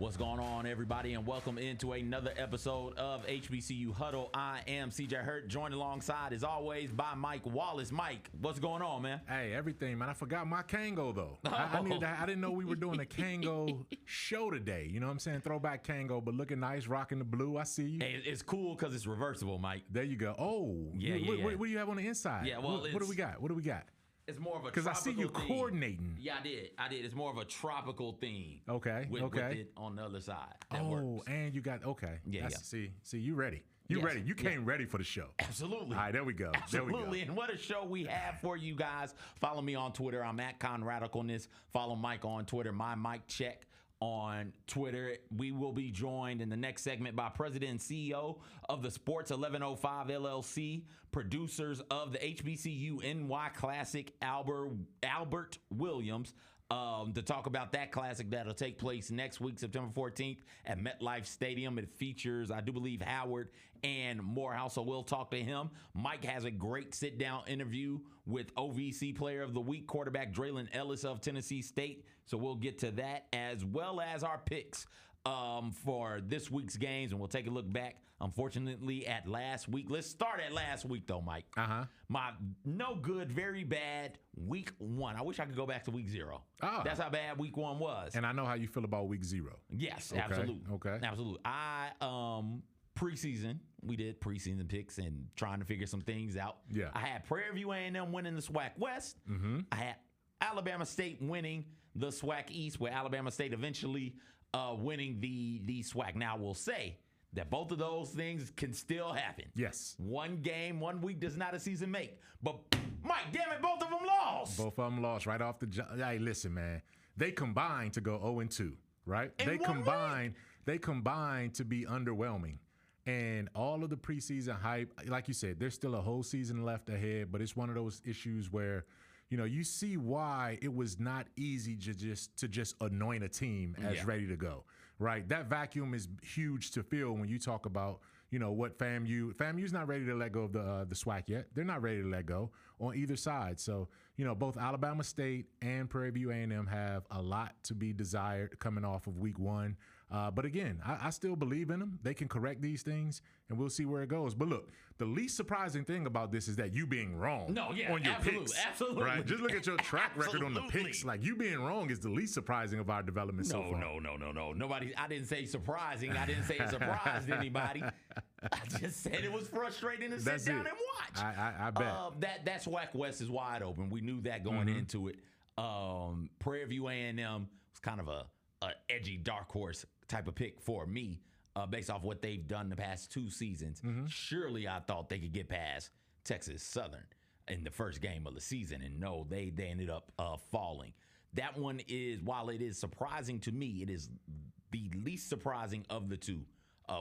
What's going on, everybody, and welcome into another episode of HBCU Huddle. I am CJ Hurt, joined alongside, as always, by Mike Wallace. Mike, what's going on, man? Hey, everything, man. I forgot my Kango, though. I didn't know we were doing a Kango show today. You know what I'm saying? Throwback Kango, but looking nice, rocking the blue. I see you. Hey, it's cool because it's reversible, Mike. There you go. Oh, yeah. What do you have on the inside? Yeah, well, what do we got? What do we got? It's more of a because I see you theme. Coordinating. Yeah, I did. It's more of a tropical theme. Okay. With it on the other side. That works. And you got Yeah. See, you ready? You ready? You came ready for the show. Absolutely. All right, there we go. Absolutely. And what a show we have for you guys. Follow me on Twitter. I'm at ConRadicalness. Follow Mike on Twitter. My Mike Check on Twitter. We will be joined in the next segment by President and CEO of the Sports 1105 LLC, producers of the HBCUNY Classic Albert Williams, to talk about that classic that'll take place next week, September 14th at MetLife Stadium. It features, I do believe, Howard and Morehouse, so we'll talk to him. Mike has a great sit-down interview with OVC Player of the Week, quarterback Draylen Ellis of Tennessee State, so we'll get to that, as well as our picks for this week's games, and we'll take a look back, unfortunately, at last week. Let's start at last week, though, Mike. My no good, very bad week 1. I wish I could go back to week 0. That's how bad week 1 was. And I know how you feel about week 0. Yes, okay. Absolutely. Okay. Absolutely. Preseason, we did preseason picks and trying to figure some things out. Yeah. I had Prairie View A&M winning the SWAC West. I had Alabama State winning the SWAC East, with Alabama State eventually winning the SWAC. Now, we'll say that both of those things can still happen. Yes. One game, 1 week does not a season make. But, Mike, damn it, both of them lost. Both of them lost right off the jump. Hey, listen, man. They combined to go 0-2, right? They combined to be underwhelming. And all of the preseason hype, like you said, there's still a whole season left ahead, but it's one of those issues where, you know, you see why it was not easy to just anoint a team as ready to go, right? That vacuum is huge to fill when you talk about, you know, what FAMU's not ready to let go of the SWAC yet. They're not ready to let go on either side. So, you know, both Alabama State and Prairie View A&M have a lot to be desired coming off of week 1. But again, I still believe in them. They can correct these things, and we'll see where it goes. But look, the least surprising thing about this is that you being wrong on your picks. Absolutely. Right? Just look at your track record on the picks. Like, you being wrong is the least surprising of our development so far. No. Nobody. I didn't say surprising. I didn't say it surprised anybody. I just said it was frustrating to sit down and watch. I bet. That SWAC West is wide open. We knew that going into it. Prairie View A&M was kind of a edgy dark horse type of pick for me, based off what they've done the past 2 seasons. Surely I thought they could get past Texas Southern in the first game of the season, and no, they ended up falling. That one is, while it is surprising to me, it is the least surprising of the 2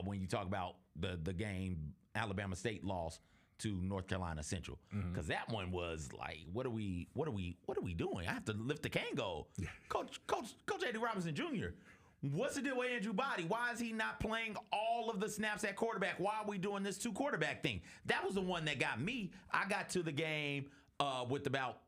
when you talk about the game Alabama State lost to North Carolina Central, because that one was like, what are we doing? I have to lift the Kango. Coach Eddie Robinson Jr., what's the deal with Andrew Body? Why is he not playing all of the snaps at quarterback? Why are we doing this 2 quarterback thing? That was the one that got me. I got to the game with about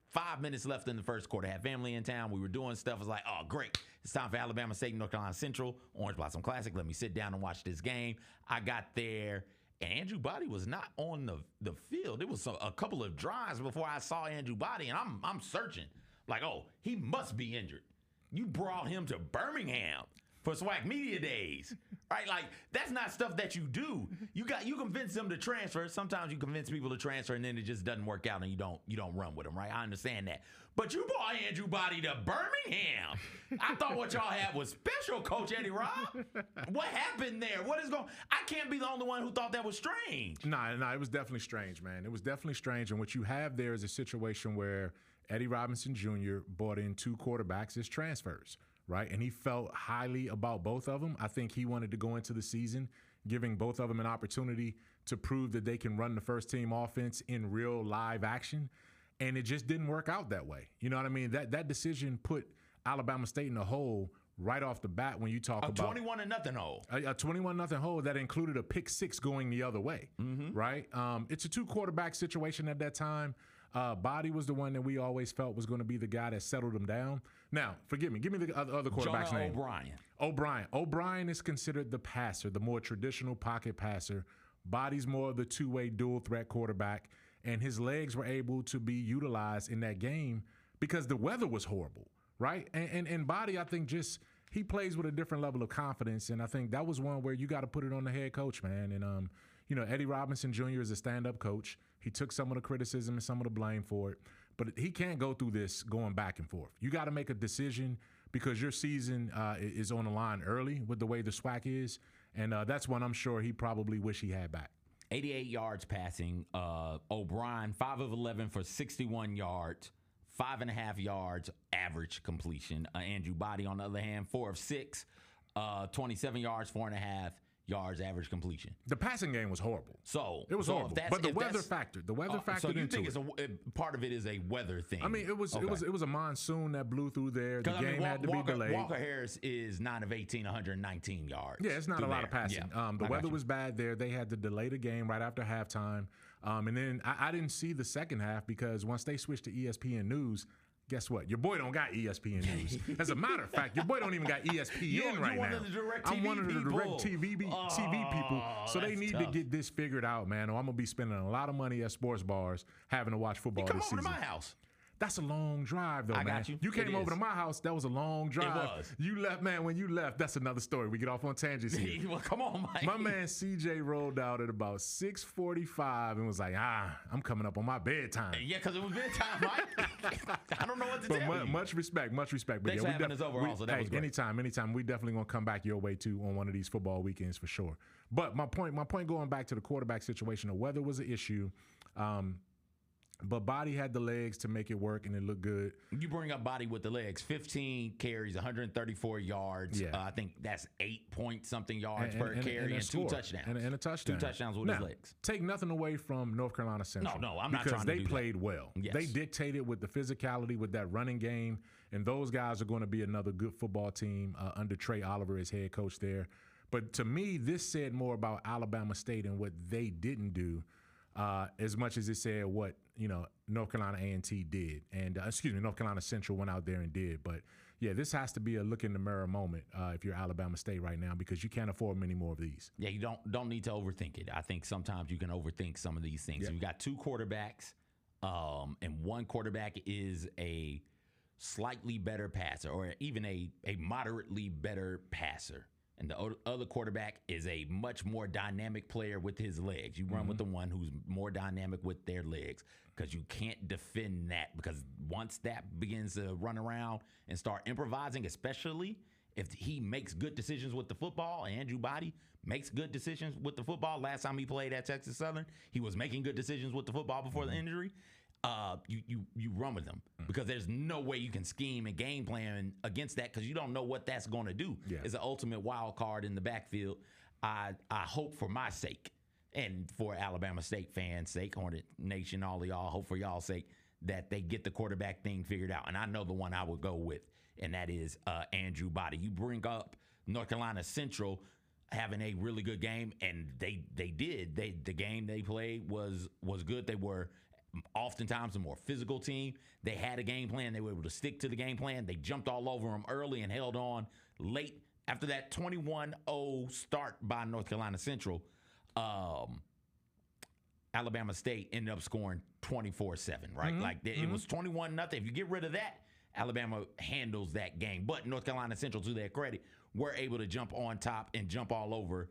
5 minutes left in the first quarter. I had family in town. We were doing stuff. I was like, oh, great. It's time for Alabama State and North Carolina Central, Orange Blossom Classic. Let me sit down and watch this game. I got there, and Andrew Body was not on the field. It was a couple of drives before I saw Andrew Body, and I'm searching. Like, oh, he must be injured. You brought him to Birmingham for SWAC Media Days, right? Like, that's not stuff that you do. You convince them to transfer. Sometimes you convince people to transfer, and then it just doesn't work out, and you don't run with them, right? I understand that. But you brought Andrew Body to Birmingham. I thought what y'all had was special, Coach Eddie Rob. What happened there? What is going? I can't be the only one who thought that was strange. Nah, it was definitely strange, man. It was definitely strange, and what you have there is a situation where Eddie Robinson Jr. brought in 2 quarterbacks as transfers, right? And he felt highly about both of them. I think he wanted to go into the season giving both of them an opportunity to prove that they can run the first team offense in real live action. And it just didn't work out that way. You know what I mean? That decision put Alabama State in a hole right off the bat when you talk about 21-0 hole. A 21-0 hole that included a pick 6 going the other way, right? It's a 2 quarterback situation at that time. Body was the one that we always felt was going to be the guy that settled him down. Now, forgive me. Give me the other quarterback's name. O'Brien is considered the passer, the more traditional pocket passer. Body's more of the two-way dual threat quarterback, and his legs were able to be utilized in that game because the weather was horrible, right? And Body, I think, he plays with a different level of confidence, and I think that was one where you got to put it on the head coach, man. And Eddie Robinson Jr. is a stand-up coach. He took some of the criticism and some of the blame for it, but he can't go through this going back and forth. You got to make a decision because your season is on the line early with the way the SWAC is, and that's one I'm sure he probably wish he had back. 88 yards passing. O'Brien, 5 of 11 for 61 yards, 5.5 yards average completion. Andrew Body, on the other hand, 4 of 6, 27 yards, 4.5 yards average completion. The passing game was horrible. So it was horrible. But the weather factored. The weather factored so you into think it. Part of it is a weather thing? I mean, it was a monsoon that blew through there. The game had to be delayed. Walker Harris is 9 of 18, 119 yards. Yeah, it's not a lot of passing. Yeah. The weather was bad there. They had to delay the game right after halftime. And then I didn't see the second half because once they switched to ESPN News, guess what? Your boy don't got ESPN News. As a matter of fact, your boy don't even got ESPN right now. I'm one of the direct TV people. So they need to get this figured out, man, or I'm going to be spending a lot of money at sports bars having to watch football this season. Come over to my house. That's a long drive, though, man. Got you. You came over to my house. That was a long drive. It was. You left, man. When you left, that's another story. We get off on tangents here. Well, come on, Mike. My man CJ rolled out at about 6:45 and was like, I'm coming up on my bedtime. Yeah, because it was bedtime, Mike. I don't know what to tell you. Much respect. But thanks for having us over also. That was great. Anytime. We definitely going to come back your way, too, on one of these football weekends for sure. But my point going back to the quarterback situation, the weather was an issue. But Body had the legs to make it work, and it looked good. You bring up Body with the legs. 15 carries, 134 yards. Yeah. I think that's 8-point-something yards per carry and 2 touchdowns. And a touchdown. 2 touchdowns with his legs. Take nothing away from North Carolina Central. No, I'm not trying to do that. Because they played well. Yes. They dictated with the physicality, with that running game, and those guys are going to be another good football team under Trey Oliver as head coach there. But to me, this said more about Alabama State and what they didn't do as much as it said what North Carolina A&T did, and North Carolina Central went out there and did. But yeah, this has to be a look in the mirror moment if you're Alabama State right now, because you can't afford many more of these. Yeah, you don't need to overthink it. I think sometimes you can overthink some of these things. Yep. You got 2 quarterbacks, and one quarterback is a slightly better passer, or even a moderately better passer. And the other quarterback is a much more dynamic player with his legs. You run with the one who's more dynamic with their legs, because you can't defend that, because once that begins to run around and start improvising, especially if he makes good decisions with the football, Andrew Body makes good decisions with the football. Last time he played at Texas Southern, he was making good decisions with the football before the injury. You run with them, because there's no way you can scheme and game plan against that, because you don't know what that's going to do. Yeah. It's an ultimate wild card in the backfield. I hope for my sake, and for Alabama State fans' sake, Hornet Nation, all of y'all, hope for y'all's sake, that they get the quarterback thing figured out. And I know the one I would go with, and that is Andrew Body. You bring up North Carolina Central having a really good game, and they did. The game they played was good. They were oftentimes a more physical team. They had a game plan. They were able to stick to the game plan. They jumped all over them early and held on late. After that 21-0 start by North Carolina Central, Alabama State ended up scoring 24-7, right? It was 21-0. If you get rid of that, Alabama handles that game. But North Carolina Central, to their credit, were able to jump on top and jump all over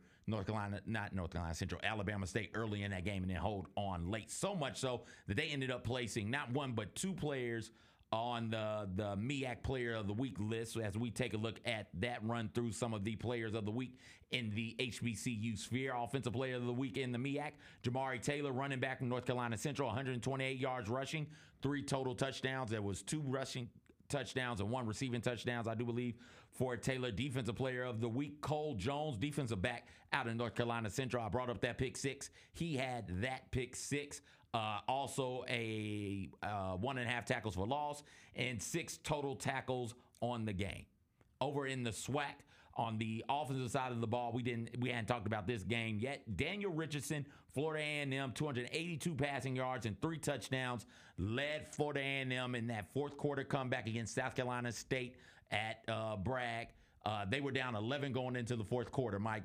Alabama State early in that game, and then hold on late. So much so that they ended up placing not 1 but 2 players on the MEAC Player of the Week list. So as we take a look at that, run through some of the Players of the Week in the HBCU sphere. Offensive Player of the Week in the MEAC, Jamari Taylor, running back from North Carolina Central, 128 yards rushing, 3 total touchdowns. There was 2 rushing touchdowns and 1 receiving touchdowns, I do believe, for Taylor. Defensive Player of the Week, Cole Jones, defensive back out of North Carolina Central. I brought up that pick 6. He had that pick 6. Also a 1.5 tackles for loss and 6 total tackles on the game. Over in the SWAC, On the offensive side of the ball, we hadn't talked about this game yet. Daniel Richardson, Florida A&M, 282 passing yards and 3 touchdowns, led Florida A&M in that fourth quarter comeback against South Carolina State at Bragg. They were down 11 going into the fourth quarter. Mike,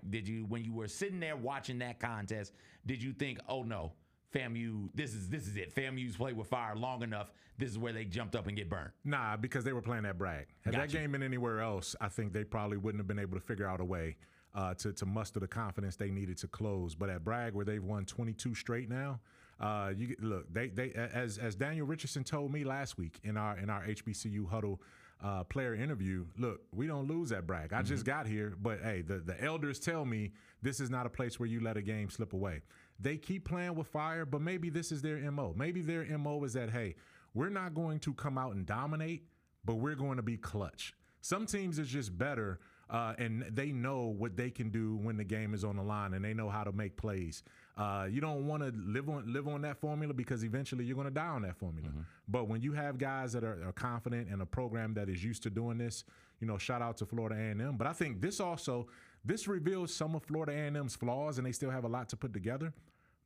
when you were sitting there watching that contest, did you think, oh no, FAMU, this is it. FAMU's played with fire long enough. This is where they jumped up and get burned. Nah, because they were playing at Bragg. Had that game been anywhere else, I think they probably wouldn't have been able to figure out a way to muster the confidence they needed to close. But at Bragg, where they've won 22 straight now, look, they as Daniel Richardson told me last week in our HBCU Huddle player interview, look, we don't lose at Bragg. I just got here, but hey, the elders tell me this is not a place where you let a game slip away. They keep playing with fire, but maybe this is their MO. Maybe their MO is that, hey, we're not going to come out and dominate, but we're going to be clutch. Some teams is just better, and they know what they can do when the game is on the line, and they know how to make plays. You don't want to live on that formula because eventually you're going to die on that formula. But when you have guys that are confident in a program that is used to doing this, shout out to Florida A&M. But I think this reveals some of Florida A&M's flaws, and they still have a lot to put together.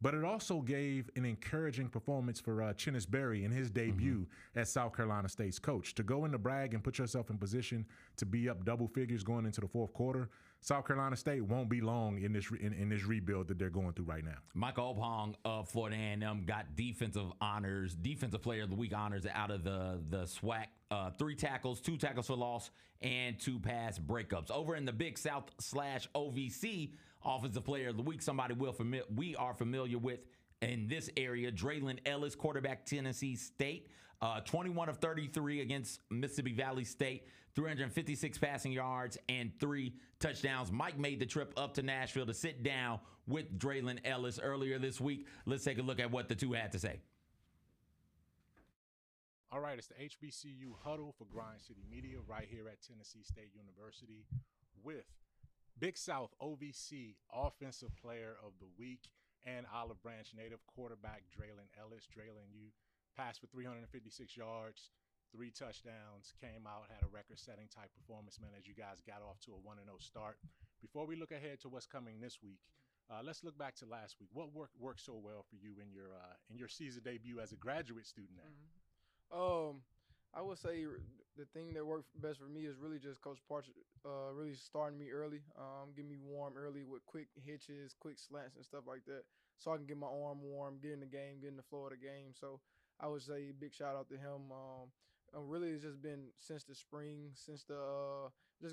But it also gave an encouraging performance for Chinnis Berry in his debut as South Carolina State's coach. To go into Bragg and put yourself in position to be up double figures going into the fourth quarter, South Carolina State won't be long in this rebuild that they're going through right now. Michael Opong of Florida A&M got defensive player of the week honors out of the SWAC. 3 tackles, 2 tackles for loss, and 2 pass breakups. Over in the Big South /OVC, offensive player of the week, somebody we are familiar with in this area, Draylen Ellis, quarterback, Tennessee State, 21 of 33 against Mississippi Valley State, 356 passing yards and 3 touchdowns. Mike made the trip up to Nashville to sit down with Draylen Ellis earlier this week. Let's take a look at what the two had to say. All right, it's the HBCU Huddle for Grind City Media right here at Tennessee State University with Big South OVC Offensive Player of the Week and Olive Branch native quarterback Draylen Ellis. Draylen, you passed for 356 yards, 3 touchdowns, came out, had a record-setting type performance, man, as you guys got off to a 1-0 start. Before we look ahead to what's coming this week, let's look back to last week. What worked so well for you in your season debut as a graduate student now? I would say the thing that worked best for me is really just Coach Parcher really starting me early, getting me warm early with quick hitches, quick slants and stuff like that, so I can get my arm warm, get in the game, get in the flow of the game. So I would say big shout out to him. Really, it's just been since the spring, just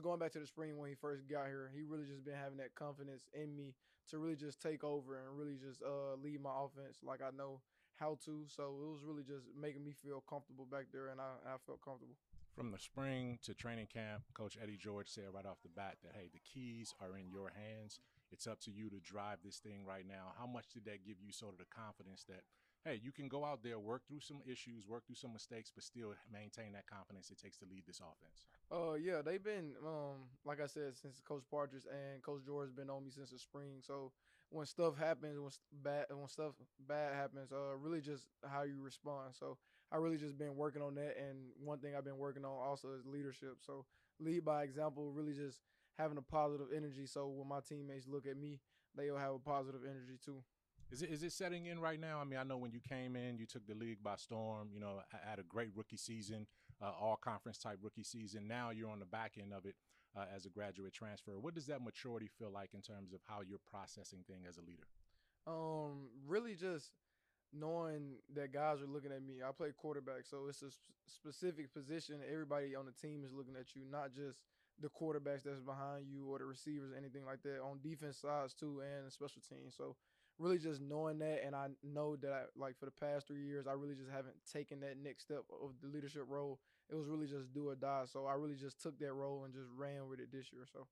going back to the spring when he first got here, he really just been having that confidence in me to really just take over and really just lead my offense like I know how to. So it was really just making me feel comfortable back there, and I felt comfortable. From the spring to training camp, Coach Eddie George said right off the bat that, hey, the keys are in your hands. It's up to you to drive this thing right now. How much did that give you sort of the confidence that, hey, you can go out there, work through some issues, work through some mistakes, but still maintain that confidence it takes to lead this offense? Yeah, they've been, like I said, since Coach Partridge and Coach George been on me since the spring. So when stuff happens, when stuff bad happens, really just how you respond. So I really just been working on that. And one thing I've been working on also is leadership. So lead by example, really just having a positive energy. So when my teammates look at me, they'll have a positive energy too. Is it setting in right now? I mean, I know when you came in, you took the league by storm, had a great rookie season, all-conference type rookie season. Now you're on the back end of it as a graduate transfer. What does that maturity feel like in terms of how you're processing things as a leader? Really just knowing that guys are looking at me. I play quarterback, so it's a specific position. Everybody on the team is looking at you, not just the quarterbacks that's behind you or the receivers or anything like that. On defense sides too and special teams. So really just knowing that, and I know that for the past 3 years, I really just haven't taken that next step of the leadership role. It was really just do or die. So I really just took that role and just ran with it this year. So.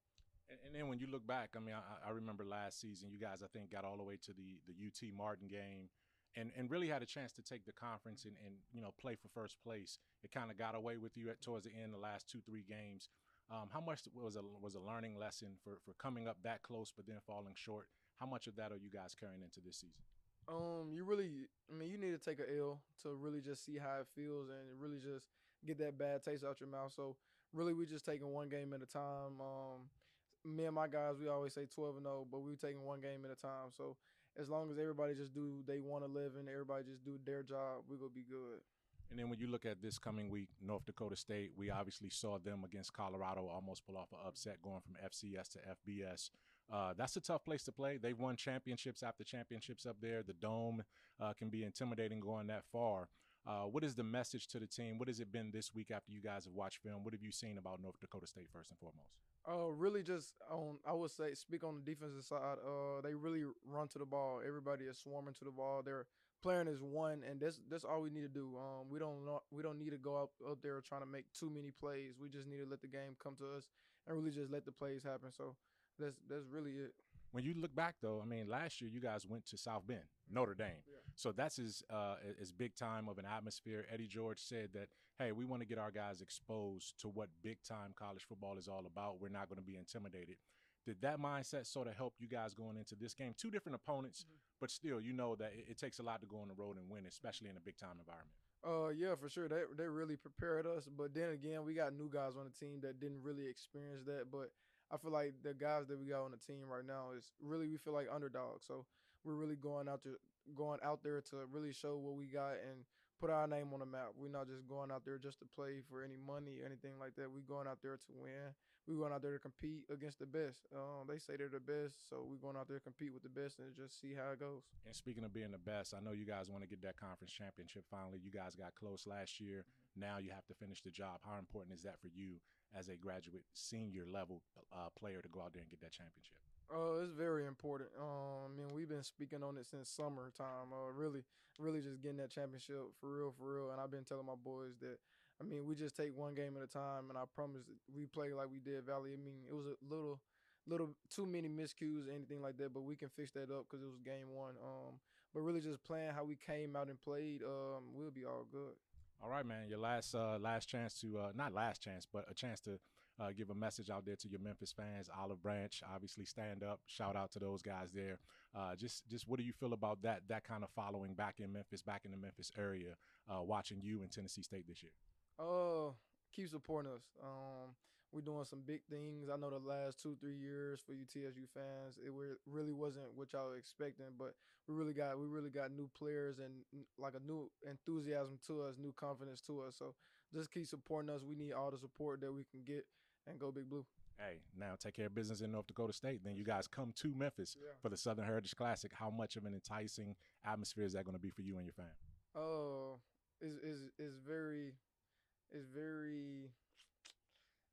And then when you look back, I mean, I remember last season, you guys, I think, got all the way to the UT Martin game and really had a chance to take the conference and play for first place. It kind of got away with you towards the end, the last 2-3 games. How much was a learning lesson for coming up that close but then falling short? How much of that are you guys carrying into this season? You need to take an L to really just see how it feels and really just get that bad taste out your mouth. So really we just taking one game at a time. me and my guys, we always say 12-0, but we're taking one game at a time. So as long as everybody just do they want to live and everybody just do their job, we're gonna be good. And then when you look at this coming week, North Dakota State, we obviously saw them against Colorado almost pull off an upset going from FCS to FBS. That's a tough place to play. They've won championships after championships up there. The Dome can be intimidating going that far. What is the message to the team? What has it been this week after you guys have watched film? What have you seen about North Dakota State first and foremost? Really just I would say speak on the defensive side. They really run to the ball. Everybody is swarming to the ball. They're playing as one, and that's all we need to do. We don't need to go up there trying to make too many plays. We just need to let the game come to us and really just let the plays happen. So that's really it. When you look back, though, I mean, last year you guys went to South Bend, Notre Dame. Yeah. So that's as big time of an atmosphere. Eddie George said that, hey, we want to get our guys exposed to what big time college football is all about. We're not going to be intimidated. Did that mindset sort of help you guys going into this game? Two different opponents, but still, you know that it takes a lot to go on the road and win, especially in a big time environment. Yeah, for sure. They really prepared us. But then again, we got new guys on the team that didn't really experience that. But I feel like the guys that we got on the team right now is really, we feel like underdogs. So we're really going out there to really show what we got and put our name on the map. We're not just going out there just to play for any money or anything like that. We're going out there to win. We're going out there to compete against the best. They say they're the best, so we're going out there to compete with the best and just see how it goes. And speaking of being the best, I know you guys want to get that conference championship finally. You guys got close last year. Now you have to finish the job. How important is that for you as a graduate senior level player to go out there and get that championship? It's very important. I mean, we've been speaking on it since summertime. Really just getting that championship for real. And I've been telling my boys that, I mean, we just take one game at a time, and I promise we play like we did Valley. I mean, it was a little too many miscues or anything like that, but we can fix that up because it was game one. But really just playing how we came out and played, we'll be all good. All right, man. Your last chance to not last chance, but a chance to give a message out there to your Memphis fans. Olive Branch, obviously, stand up. Shout out to those guys there. Just what do you feel about that kind of following back in Memphis, back in the Memphis area, watching you in Tennessee State this year? Keep supporting us. We're doing some big things. I know the last 2-3 years for you TSU fans, really wasn't what y'all were expecting, but we really got new players and like a new enthusiasm to us, new confidence to us. So just keep supporting us. We need all the support that we can get and go Big Blue. Hey, now take care of business in North Dakota State. Then you guys come to Memphis for the Southern Heritage Classic. How much of an enticing atmosphere is that going to be for you and your fam? It's very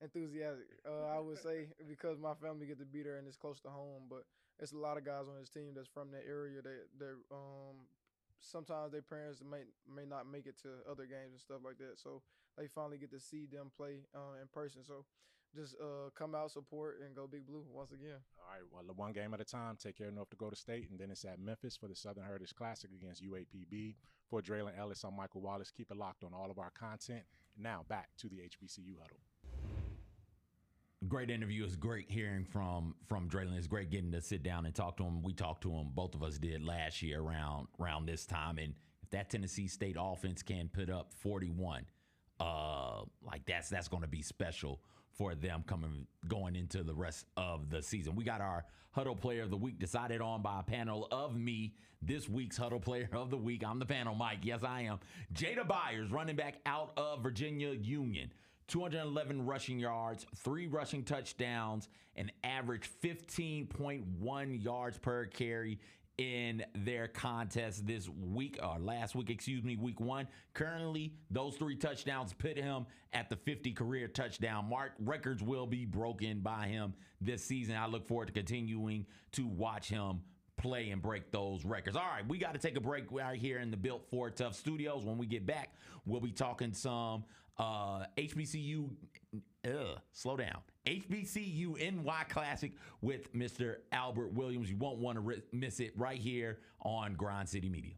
enthusiastic. I would say because my family get to be there and it's close to home, but it's a lot of guys on this team that's from that area that sometimes their parents may not make it to other games and stuff like that. So they finally get to see them play in person. So just come out, support, and go Big Blue once again. All right, well, one game at a time. Take care of North Dakota State, and then it's at Memphis for the Southern Heritage Classic against UAPB. For Draylen Ellis, I'm Michael Wallace. Keep it locked on all of our content. Now back to the HBCU Huddle. Great interview. It's great hearing from Draylen. It's great getting to sit down and talk to him. We talked to him, both of us did last year around this time. And if that Tennessee State offense can put up 41, like that's going to be special for them going into the rest of the season. We got our Huddle Player of the Week decided on by a panel of me. This week's Huddle Player of the Week, I'm the panel, Mike. Yes, I am. Jada Byers, running back out of Virginia Union. 211 rushing yards, 3 rushing touchdowns, an average 15.1 yards per carry in their contest this week, or last week, week 1. Currently, those 3 touchdowns put him at the 50 career touchdown mark. Records will be broken by him this season. I look forward to continuing to watch him play and break those records. All right, we got to take a break right here in the Built for Tough studios. When we get back, we'll be talking some HBCU, slow down, HBCUNY Classic with Mr. Albert Williams. You won't want to miss it right here on Grind City Media.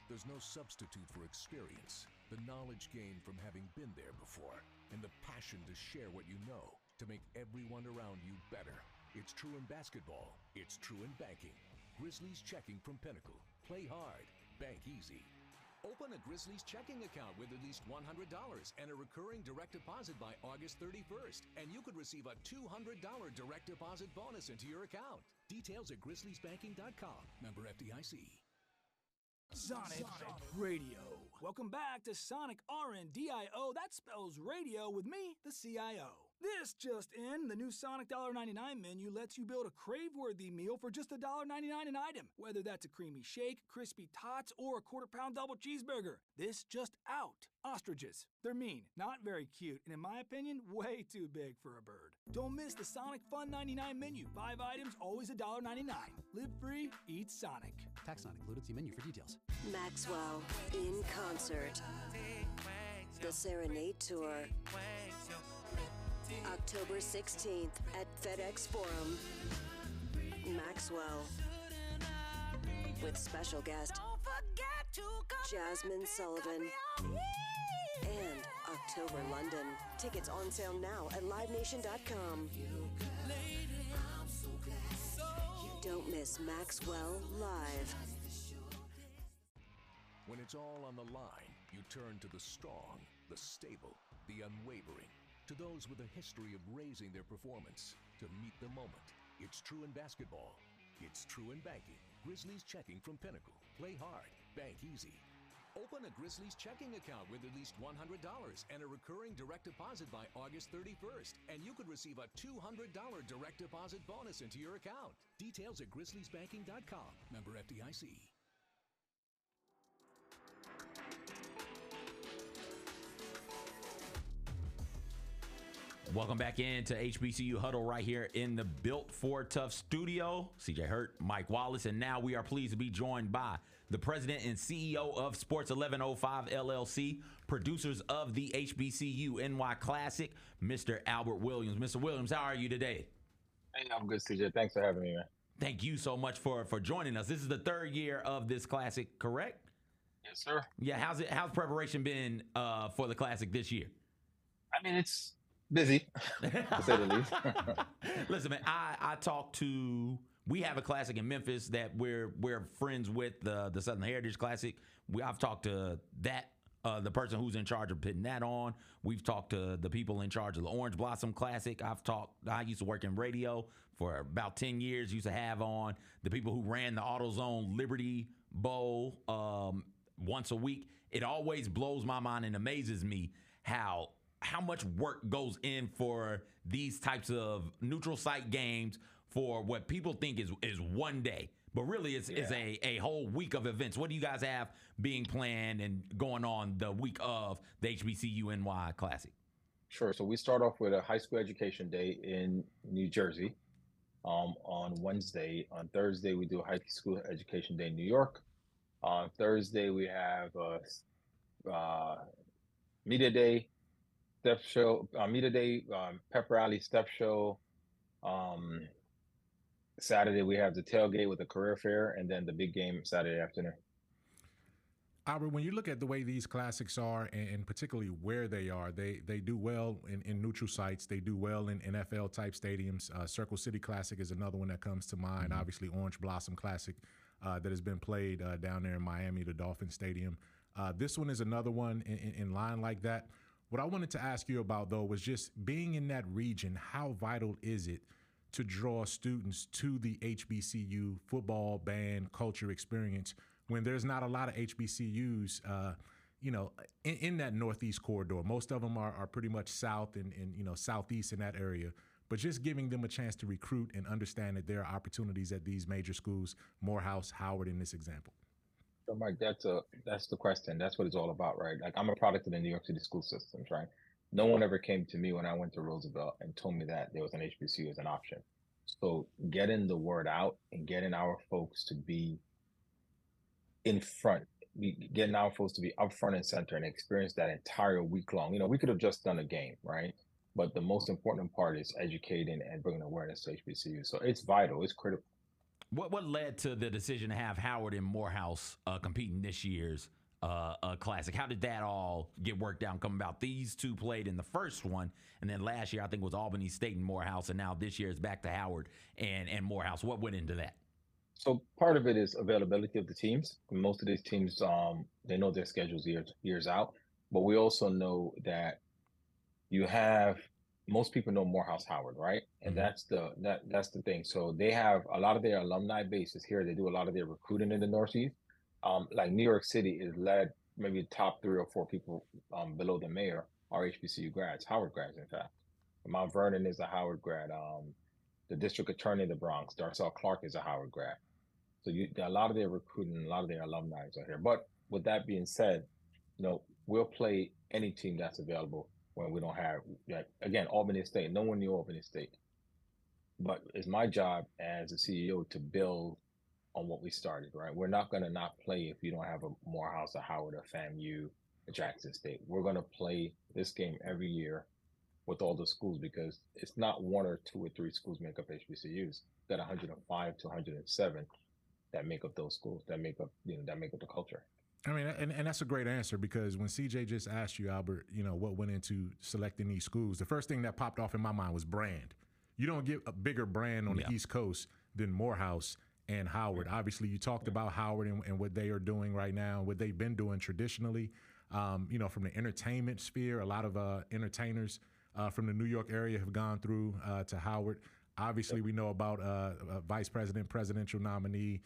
There's no substitute for experience, the knowledge gained from having been there before, and the passion to share what you know to make everyone around you better. It's true in basketball. It's true in banking. Grizzlies checking from Pinnacle. Play hard. Bank easy. Open a Grizzlies checking account with at least $100 and a recurring direct deposit by August 31st, and you could receive a $200 direct deposit bonus into your account. Details at grizzliesbanking.com. Member FDIC. Sonic Radio. Welcome back to Sonic RNDIO. That spells radio with me, the CIO. This just in, the new Sonic $1.99 menu lets you build a crave-worthy meal for just $1.99 an item. Whether that's a creamy shake, crispy tots, or a quarter-pound double cheeseburger. This just out. Ostriches. They're mean, not very cute, and in my opinion, way too big for a bird. Don't miss the Sonic Fun 99 menu. 5 items, always $1.99. Live free, eat Sonic. Tax not included. See menu for details. Maxwell in concert. The Serenade Tour. October 16th at FedEx Forum. Maxwell. With special guest Jasmine Sullivan. And October London. Tickets on sale now at livenation.com. Don't miss Maxwell Live. When it's all on the line, you turn to the strong, the stable, the unwavering. To those with a history of raising their performance, to meet the moment. It's true in basketball. It's true in banking. Grizzlies checking from Pinnacle. Play hard. Bank easy. Open a Grizzlies checking account with at least $100 and a recurring direct deposit by August 31st, and you could receive a $200 direct deposit bonus into your account. Details at grizzliesbanking.com. Member FDIC. Welcome back into HBCU Huddle right here in the Built for Tough studio. CJ Hurt, Mike Wallace, and now we are pleased to be joined by the president and CEO of Sports 1105 LLC, producers of the HBCUNY Classic, Mr. Albert Williams. Mr. Williams, how are you today? Hey, I'm good, CJ. Thanks for having me, man. Thank you so much for joining us. This is the third year of this Classic, correct? Yes, sir. Yeah, how's preparation been for the Classic this year? I mean, it's busy, to say the least. Listen, man, I talked to. We have a Classic in Memphis that we're friends with, the Southern Heritage Classic. I've talked to the person who's in charge of putting that on. We've talked to the people in charge of the Orange Blossom Classic. I used to work in radio for about 10 years. Used to have on the people who ran the AutoZone Liberty Bowl once a week. It always blows my mind and amazes me how much work goes in for these types of neutral site games for what people think is one day. But really, it's a whole week of events. What do you guys have being planned and going on the week of the HBCUNY Classic? Sure. So we start off with a high school education day in New Jersey on Wednesday. On Thursday, we do a high school education day in New York. On Thursday, we have media day, step show, media day, pep rally, step show. Saturday, we have the tailgate with the career fair, and then the big game Saturday afternoon. Albert, when you look at the way these classics are, and particularly where they are, they do well in neutral sites. They do well in NFL-type stadiums. Circle City Classic is another one that comes to mind. Mm-hmm. Obviously, Orange Blossom Classic that has been played down there in Miami, the Dolphin Stadium. This one is another one in line like that. What I wanted to ask you about, though, was just being in that region, how vital is it to draw students to the HBCU football, band, culture experience when there's not a lot of HBCUs, in that Northeast corridor? Most of them are pretty much south and southeast in that area. But just giving them a chance to recruit and understand that there are opportunities at these major schools, Morehouse, Howard in this example. So, Mike, that's the question. That's what it's all about, right? Like, I'm a product of the New York City school systems, right? No one ever came to me when I went to Roosevelt and told me that there was an HBCU as an option. So getting the word out and getting our folks to be in front, getting our folks to be up front and center and experience that entire week long. We could have just done a game, right? But the most important part is educating and bringing awareness to HBCU. So it's vital. It's critical. What led to the decision to have Howard and Morehouse competing this year's Classic? How did that all get worked out and come about? These two played in the first one, and then last year I think was Albany State and Morehouse, and now this year it's back to Howard and Morehouse. What went into that? So part of it is availability of the teams. Most of these teams, they know their schedules years out, but we also know that you have most people know Morehouse Howard, right? And that's the thing. So they have a lot of their alumni bases here. They do a lot of their recruiting in the Northeast. Like New York City is led maybe top 3 or 4 people below the mayor are HBCU grads, Howard grads, in fact. Mount Vernon is a Howard grad. The district attorney of the Bronx, Darcel Clark, is a Howard grad. So a lot of their recruiting, a lot of their alumni are here. But with that being said, we'll play any team that's available when we don't have, again, Albany State. No one knew Albany State. But it's my job as a CEO to build on what we started, right? We're not going to not play if you don't have a Morehouse, a Howard, a FAMU, a Jackson State. We're going to play this game every year with all the schools because it's not 1 or 2 or 3 schools make up HBCUs. Got 105 to 107 that make up those schools, that make up the culture. I mean, and that's a great answer because when CJ just asked you, Albert, what went into selecting these schools, the first thing that popped off in my mind was brand. You don't get a bigger brand on the East Coast than Morehouse and Howard. Obviously, you talked about Howard and what they are doing right now, what they've been doing traditionally. From the entertainment sphere, a lot of entertainers from the New York area have gone through to Howard. Obviously, we know about Vice President, presidential nominee,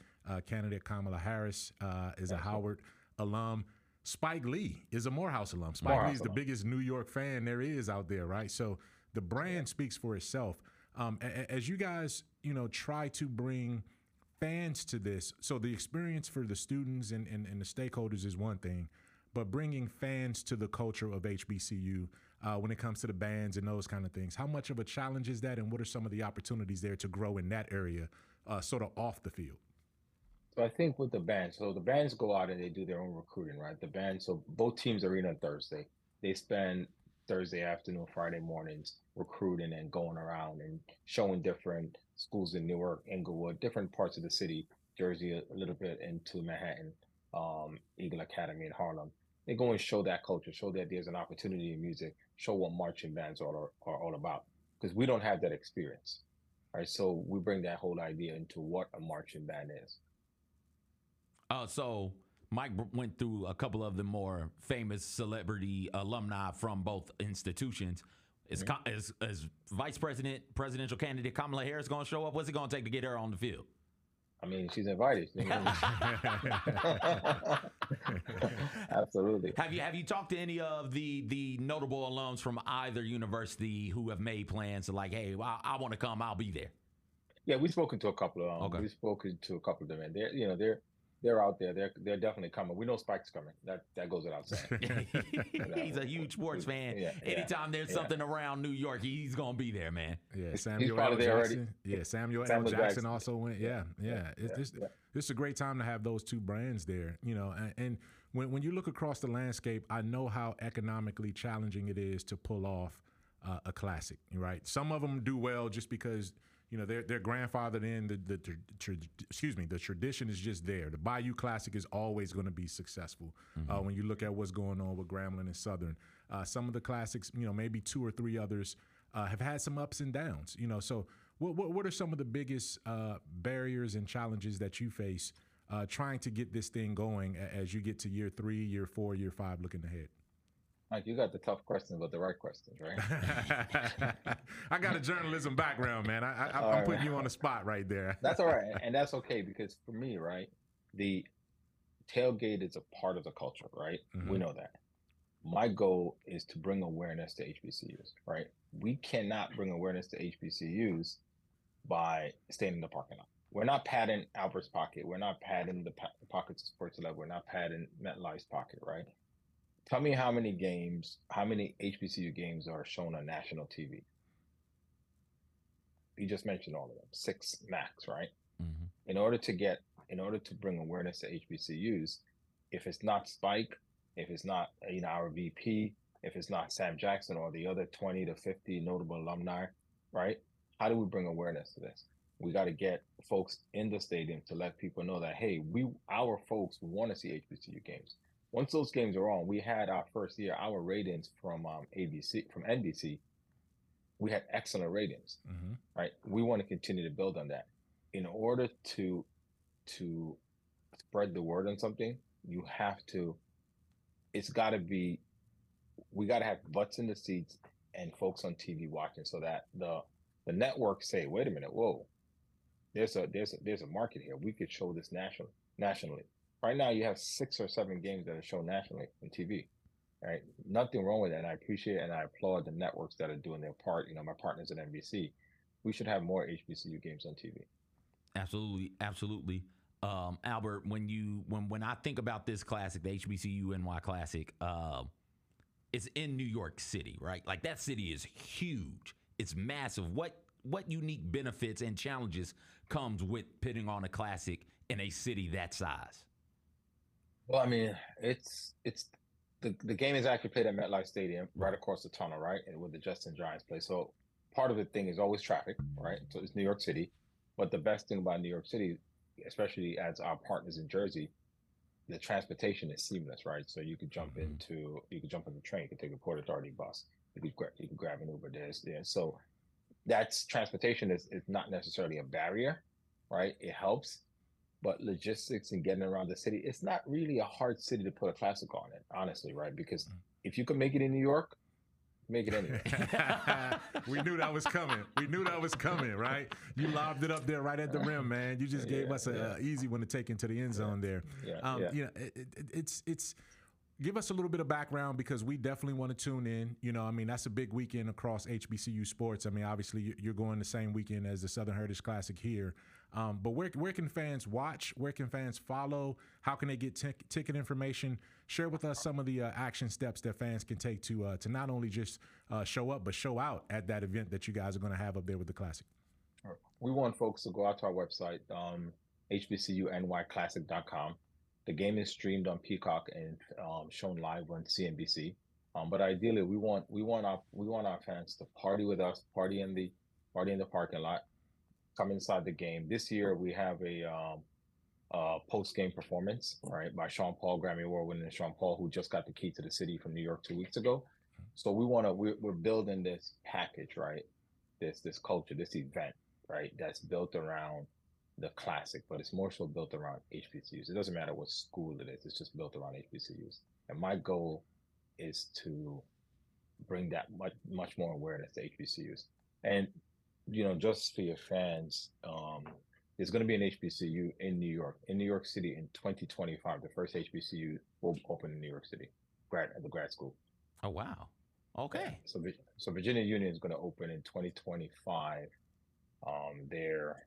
candidate Kamala Harris is a Howard alum. Spike Lee is a Morehouse alum. Spike Lee is the biggest New York fan there is out there, right? So the brand speaks for itself. As you guys, try to bring fans to this, so the experience for the students and the stakeholders is one thing, but bringing fans to the culture of HBCU when it comes to the bands and those kind of things, how much of a challenge is that, and what are some of the opportunities there to grow in that area, sort of off the field? So I think with the bands, so the bands go out and they do their own recruiting, right? The bands, so both teams are in on Thursday. They spend Thursday afternoon, Friday mornings recruiting and going around and showing different schools in Newark, Inglewood, different parts of the city, Jersey, a little bit into Manhattan, Eagle Academy in Harlem. They go and show that culture, show that there's an opportunity in music, show what marching bands are all about, because we don't have that experience, right? So we bring that whole idea into what a marching band is. So Mike went through a couple of the more famous celebrity alumni from both institutions. Is Vice President, presidential candidate Kamala Harris going to show up? What's it going to take to get her on the field? I mean, she's invited. Absolutely. Have you talked to any of the notable alums from either university who have made plans to like, hey, well, I want to come, I'll be there? Yeah, we've spoken to a couple of them. We've spoken to a couple of them, and they're out there. They're definitely coming. We know Spike's coming. That goes without saying. He's a huge sports fan. Anytime there's something around New York, he's gonna be there, man. Yeah, Samuel L. Jackson. Yeah, Samuel L. Jackson also went. This is a great time to have those two brands there. And when you look across the landscape, I know how economically challenging it is to pull off a classic. Right? Some of them do well just because they're grandfathered in. The tradition is just there. The Bayou Classic is always going to be successful. When you look at what's going on with Grambling and Southern, some of the classics, maybe 2 or 3 others have had some ups and downs. So what are some of the biggest barriers and challenges that you face trying to get this thing going as you get to year 3, year 4, year 5, looking ahead? Mike, you got the tough questions, but the right questions, right? I got a journalism background, man. I'm putting you on the spot right there. That's all right. And that's okay, because for me, right, the tailgate is a part of the culture, right? We know that. My goal is to bring awareness to HBCUs, right? We cannot bring awareness to HBCUs by staying in the parking lot. We're not padding Albert's pocket. We're not padding the pockets of Sports 11. We're not padding MetLife's pocket, right? Tell me how many HBCU games are shown on national TV? You just mentioned all of them, 6 max, right? In order to bring awareness to HBCUs, if it's not Spike, if it's not our VP, if it's not Sam Jackson or the other 20 to 50 notable alumni, right? How do we bring awareness to this? We got to get folks in the stadium to let people know that, hey, our folks want to see HBCU games. Once those games are on, we had our first year, our ratings from NBC, we had excellent ratings, right? We want to continue to build on that. In order to to spread the word on something, you have to. It's got to be. We got to have butts in the seats and folks on TV watching, so that the networks say, "Wait a minute, whoa, there's a market here. We could show this nationally." Right now, you have 6 or 7 games that are shown nationally on TV. Right, nothing wrong with that, and I appreciate and I applaud the networks that are doing their part. My partners at NBC. We should have more HBCU games on TV. Absolutely, absolutely. Albert, when I think about this classic, the HBCUNY Classic, it's in New York City, right? Like, that city is huge. It's massive. What unique benefits and challenges comes with putting on a classic in a city that size? Well, I mean, it's the game is actually played at MetLife Stadium, right across the tunnel, right, and where the Justin Giants play. So part of the thing is always traffic, right? So it's New York City, but the best thing about New York City, especially as our partners in Jersey, the transportation is seamless, right? So you could jump into the train, you could take a Port Authority bus, you could grab an Uber there. So that's transportation is not necessarily a barrier, right? It helps, but logistics and getting around the city, it's not really a hard city to put a classic on it, honestly, right? Because if you could make it in New York, make it anyway. We knew that was coming. Right? You lobbed it up there right at the rim, man. You just gave us an easy one to take into the end zone there. It's give us a little bit of background, because we definitely want to tune in. I mean, that's a big weekend across HBCU sports. I mean, obviously you're going the same weekend as the Southern Heritage Classic here. But where can fans watch? Where can fans follow? How can they get ticket information? Share with us some of the action steps that fans can take to not only just show up, but show out at that event that you guys are going to have up there with the Classic. We want folks to go out to our website, HBCUNYClassic.com. The game is streamed on Peacock and shown live on CNBC. But ideally, we want our fans to party with us, party in the parking lot, come inside the game. This year we have a post-game performance, right, by Sean Paul, Grammy Award-winning Sean Paul, who just got the key to the city from New York 2 weeks ago. So we're building this package, right? This culture, this event, right, that's built around the Classic, but it's more so built around HBCUs. It doesn't matter what school it is; it's just built around HBCUs. And my goal is to bring that much more awareness to HBCUs. And just for your fans, there's going to be an HBCU in New York City in 2025. The first HBCU will open in New York City, at the grad school. Oh, wow. Okay. So Virginia Union is going to open in 2025. Their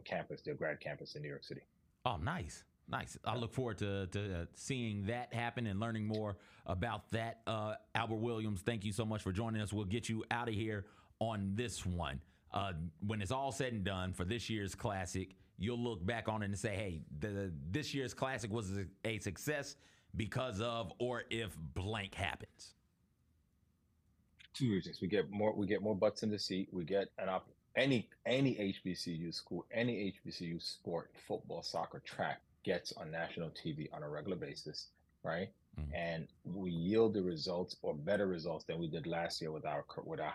campus, their grad campus in New York City. Oh, nice. I look forward to seeing that happen and learning more about that. Albert Williams, thank you so much for joining us. We'll get you out of here on this one. When it's all said and done for this year's Classic, you'll look back on it and say, hey, this year's Classic was a success because of, or if blank happens. 2 reasons. We get more butts in the seat. We get any HBCU school, any HBCU sport, football, soccer, track gets on national TV on a regular basis, right? Mm-hmm. And we yield the results or better results than we did last year with our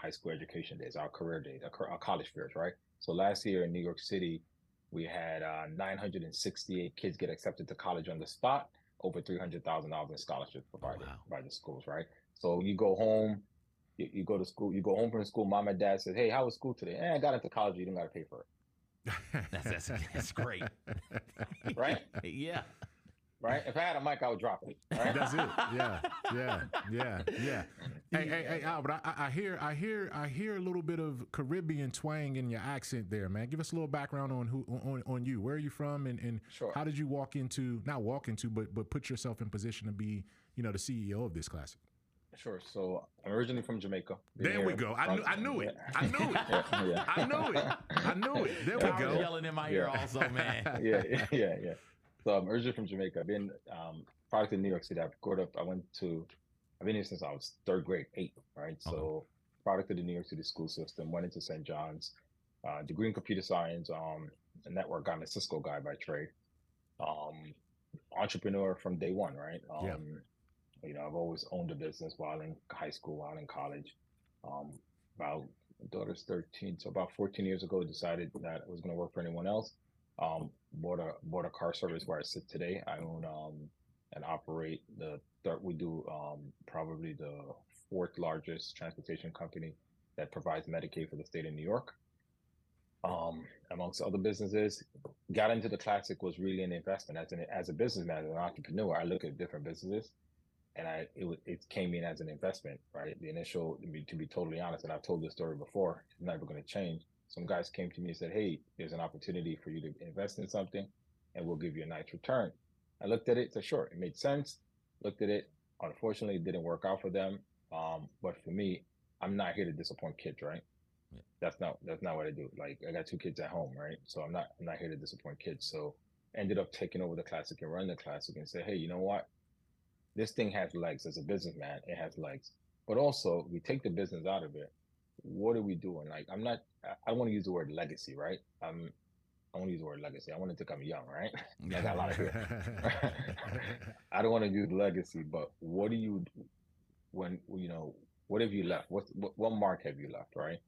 high school education days, our career days, our college fairs, right? So last year in New York City, we had 968 kids get accepted to college on the spot, over $300,000 in scholarships provided by the schools, right? So you go home. You go to school, you go home from school, mom and dad says, hey, how was school today? I got into college, you don't got to pay for it. That's great. Right? Yeah. Right? If I had a mic, I would drop it. Right? That's it. Yeah. Hey, Albert, I hear a little bit of Caribbean twang in your accent there, man. Give us a little background on you. Where are you from, and sure. How did you but put yourself in position to be, the CEO of this Classic? Sure. So I'm originally from Jamaica. There we go. I knew it. I knew it. There we go. Yelling in my ear also, man. Yeah. So I'm originally from Jamaica. I've been product in New York City. I've been here since I was 3rd grade, 8, right? Okay. So product of the New York City school system, went into St. John's, degree in computer science, a network guy, I'm a Cisco guy by trade. Entrepreneur from day one, right? I've always owned a business while in high school, while in college. My daughter's 13, so about 14 years ago, decided that I was going to work for anyone else. Bought a car service where I sit today. I own and operate the third. We do probably the fourth largest transportation company that provides Medicaid for the state of New York. Amongst other businesses, got into the Classic was really an investment. As a businessman, as an entrepreneur, I look at different businesses, and it came in as an investment, right? The initial, to be totally honest, and I've told this story before, it's never going to change. Some guys came to me and said, "Hey, there's an opportunity for you to invest in something, and we'll give you a nice return." I looked at it, said, "Sure," it made sense. Looked at it. Unfortunately, it didn't work out for them. But for me, I'm not here to disappoint kids, right? Yeah. That's not what I do. Like, I got 2 kids at home, right? So I'm not here to disappoint kids. So ended up taking over the Classic and running the Classic and say, "Hey, you know what? This thing has legs. As a businessman, it has legs. But also, we take the business out of it. What are we doing?" Like, I want to use the word legacy, right? I want to use the word legacy. I want to think I'm young, right? I got a lot of hair. I don't want to use legacy, but what do you, what have you left? What mark have you left, right?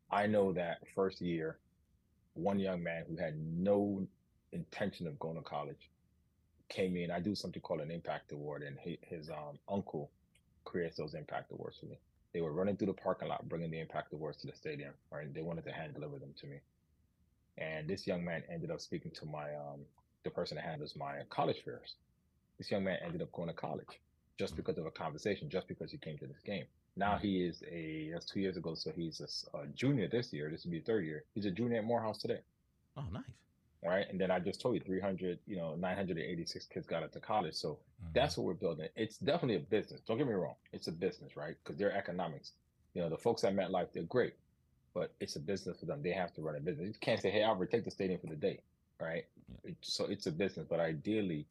I know that first year, one young man who had no intention of going to college came in. I do something called an impact award, and his uncle creates those impact awards for me. They were running through the parking lot, bringing the impact awards to the stadium, right? They wanted to hand deliver them to me. And this young man ended up speaking to the person that handles my college fairs. This young man ended up going to college just because of a conversation, just because he came to this game. Now that's 2 years ago, so he's a junior this year. This will be 3rd year. He's a junior at Morehouse today. Oh, nice. Right. And then I just told you 986 kids got into college. So that's what we're building. It's definitely a business. Don't get me wrong. It's a business, right? Because they're economics. The folks at MetLife, they're great, but it's a business for them. They have to run a business. You can't say, "Hey, Albert, take the stadium for the day." Right. Yeah. So it's a business, but ideally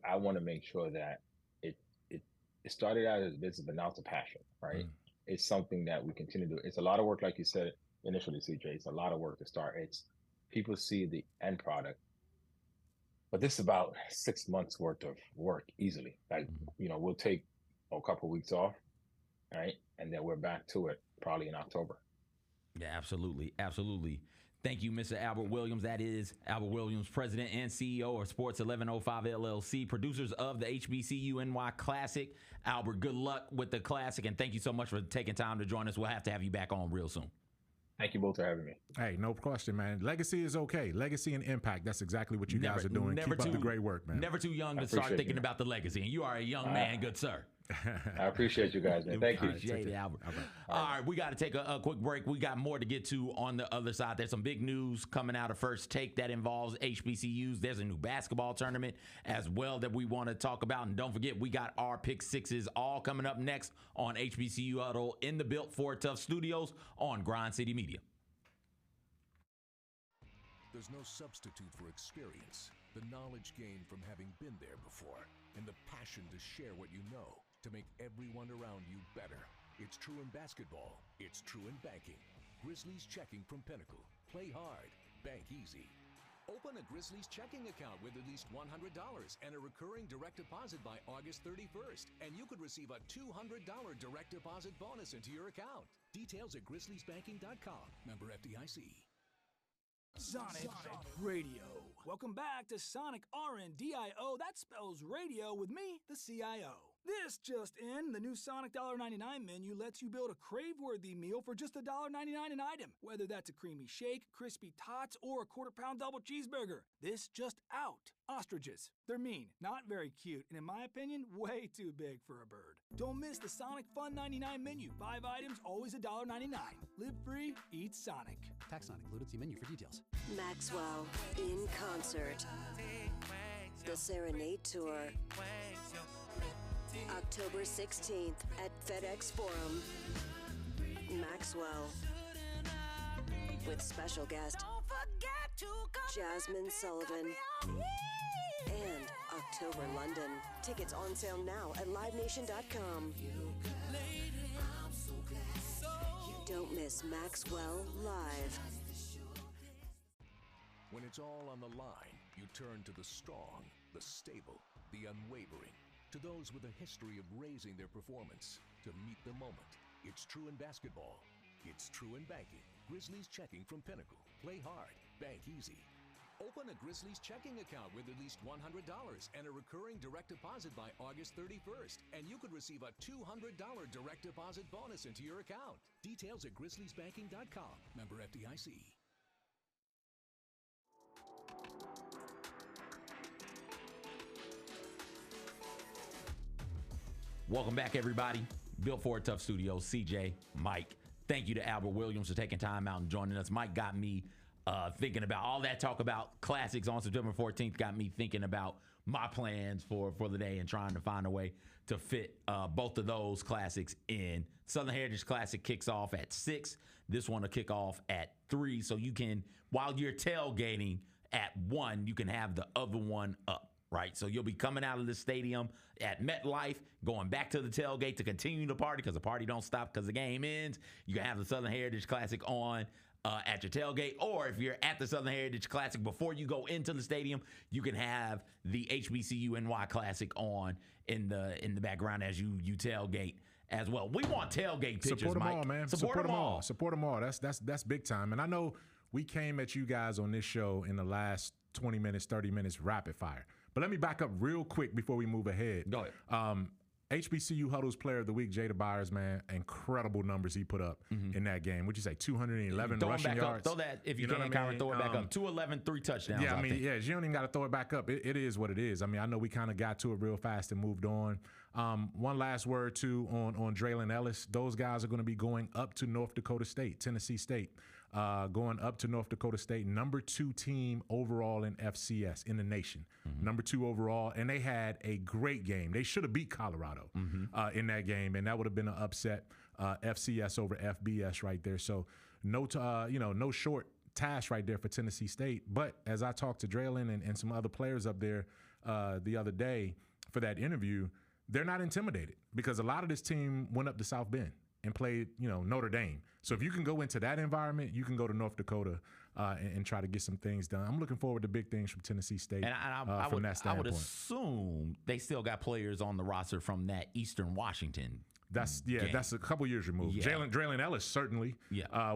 I want to make sure that it started out as a business, but now it's a passion, right? It's something that we continue to do. It's a lot of work, like you said initially, CJ. It's a lot of work to start. It's people see the end product, but this is about 6 months worth of work easily. Like, we'll take a couple of weeks off, right? And then we're back to it probably in October. Yeah, absolutely. Absolutely. Thank you, Mr. Albert Williams. That is Albert Williams, President and CEO of Sports 1105 LLC, producers of the HBCUNY Classic. Albert, good luck with the Classic, and thank you so much for taking time to join us. We'll have to have you back on real soon. Thank you both for having me. Hey, no question, man. Legacy is okay. Legacy and impact. That's exactly what you guys are doing. Keep up the great work, man. Never too young to start thinking about the legacy, and you are a young man, good sir. I appreciate you guys, man. Thank you. Appreciate it, Albert. All right, we got to take a quick break. We got more to get to on the other side. There's some big news coming out of First Take that involves HBCUs. There's a new basketball tournament as well that we want to talk about. And don't forget, we got our Pick Sixes all coming up next on HBCU Huddle in the Built for Tough Studios on Grind City Media. There's no substitute for experience, the knowledge gained from having been there before, and the passion to share what you know to make everyone around you better. It's true in basketball. It's true in banking. Grizzlies Checking from Pinnacle. Play hard. Bank easy. Open a Grizzlies checking account with at least $100 and a recurring direct deposit by August 31st, and you could receive a $200 direct deposit bonus into your account. Details at grizzliesbanking.com. Member FDIC. Sonic Radio. Welcome back to Sonic RNDIO. That spells radio with me, the CIO. This just in, the new Sonic $1.99 menu lets you build a crave-worthy meal for just $1.99 an item. Whether that's a creamy shake, crispy tots, or a quarter-pound double cheeseburger. This just out. Ostriches. They're mean, not very cute, and in my opinion, way too big for a bird. Don't miss the Sonic Fun 99 menu. 5 items, always $1.99. Live free, eat Sonic. Tax not included. See menu for details. Maxwell in concert. The Serenade Tour. October 16th at FedEx Forum. Maxwell. With special guest Jasmine Sullivan. And October London. Tickets on sale now at livenation.com. Don't miss Maxwell Live. When it's all on the line, you turn to the strong, the stable, the unwavering. To those with a history of raising their performance, to meet the moment. It's true in basketball. It's true in banking. Grizzlies Checking from Pinnacle. Play hard. Bank easy. Open a Grizzlies checking account with at least $100 and a recurring direct deposit by August 31st, and you could receive a $200 direct deposit bonus into your account. Details at grizzliesbanking.com. Member FDIC. Welcome back, everybody. Built for a Tough Studios, CJ, Mike. Thank you to Albert Williams for taking time out and joining us. Mike got me thinking about all that talk about classics on September 14th, got me thinking about my plans for the day and trying to find a way to fit both of those classics in. Southern Heritage Classic kicks off at 6. This one will kick off at 3. So you can, while you're tailgating at 1, you can have the other one up. Right, so you'll be coming out of the stadium at MetLife, going back to the tailgate to continue the party because the party don't stop because the game ends. You can have the Southern Heritage Classic on at your tailgate, or if you're at the Southern Heritage Classic before you go into the stadium, you can have the HBCUNY Classic on in the background as you tailgate as well. We want tailgate pictures, Support them Mike. all, man. Support them all. Support them all. That's big time. And I know we came at you guys on this show in the last 20 minutes, 30 minutes, rapid fire. But let me back up real quick before we move ahead. Go ahead. HBCU Huddle's Player of the Week, Jada Byers, man, incredible numbers he put up in that game. What'd you say, 211 rushing yards? Throw that, if you can, Kyron, throw it back up. 211, 3 touchdowns, Yeah, I mean, think. yeah, you don't even got to throw it back up. It is what it is. I mean, I know we kind of got to it real fast and moved on. One last word, too, on Draylen Ellis. Those guys are going to be going up to North Dakota State, Tennessee State. Going up to North Dakota State, number 2 team overall in FCS in the nation, number 2 overall, and they had a great game. They should have beat Colorado in that game, and that would have been an upset FCS over FBS right there. So no short task right there for Tennessee State. But as I talked to Draylen and some other players up there the other day for that interview, they're not intimidated because a lot of this team went up to South Bend and played, Notre Dame. So if you can go into that environment, you can go to North Dakota and try to get some things done. I'm looking forward to big things from Tennessee State from that standpoint. I would assume they still got players on the roster from that Eastern Washington. That's a couple years removed. Yeah. Draylen Ellis certainly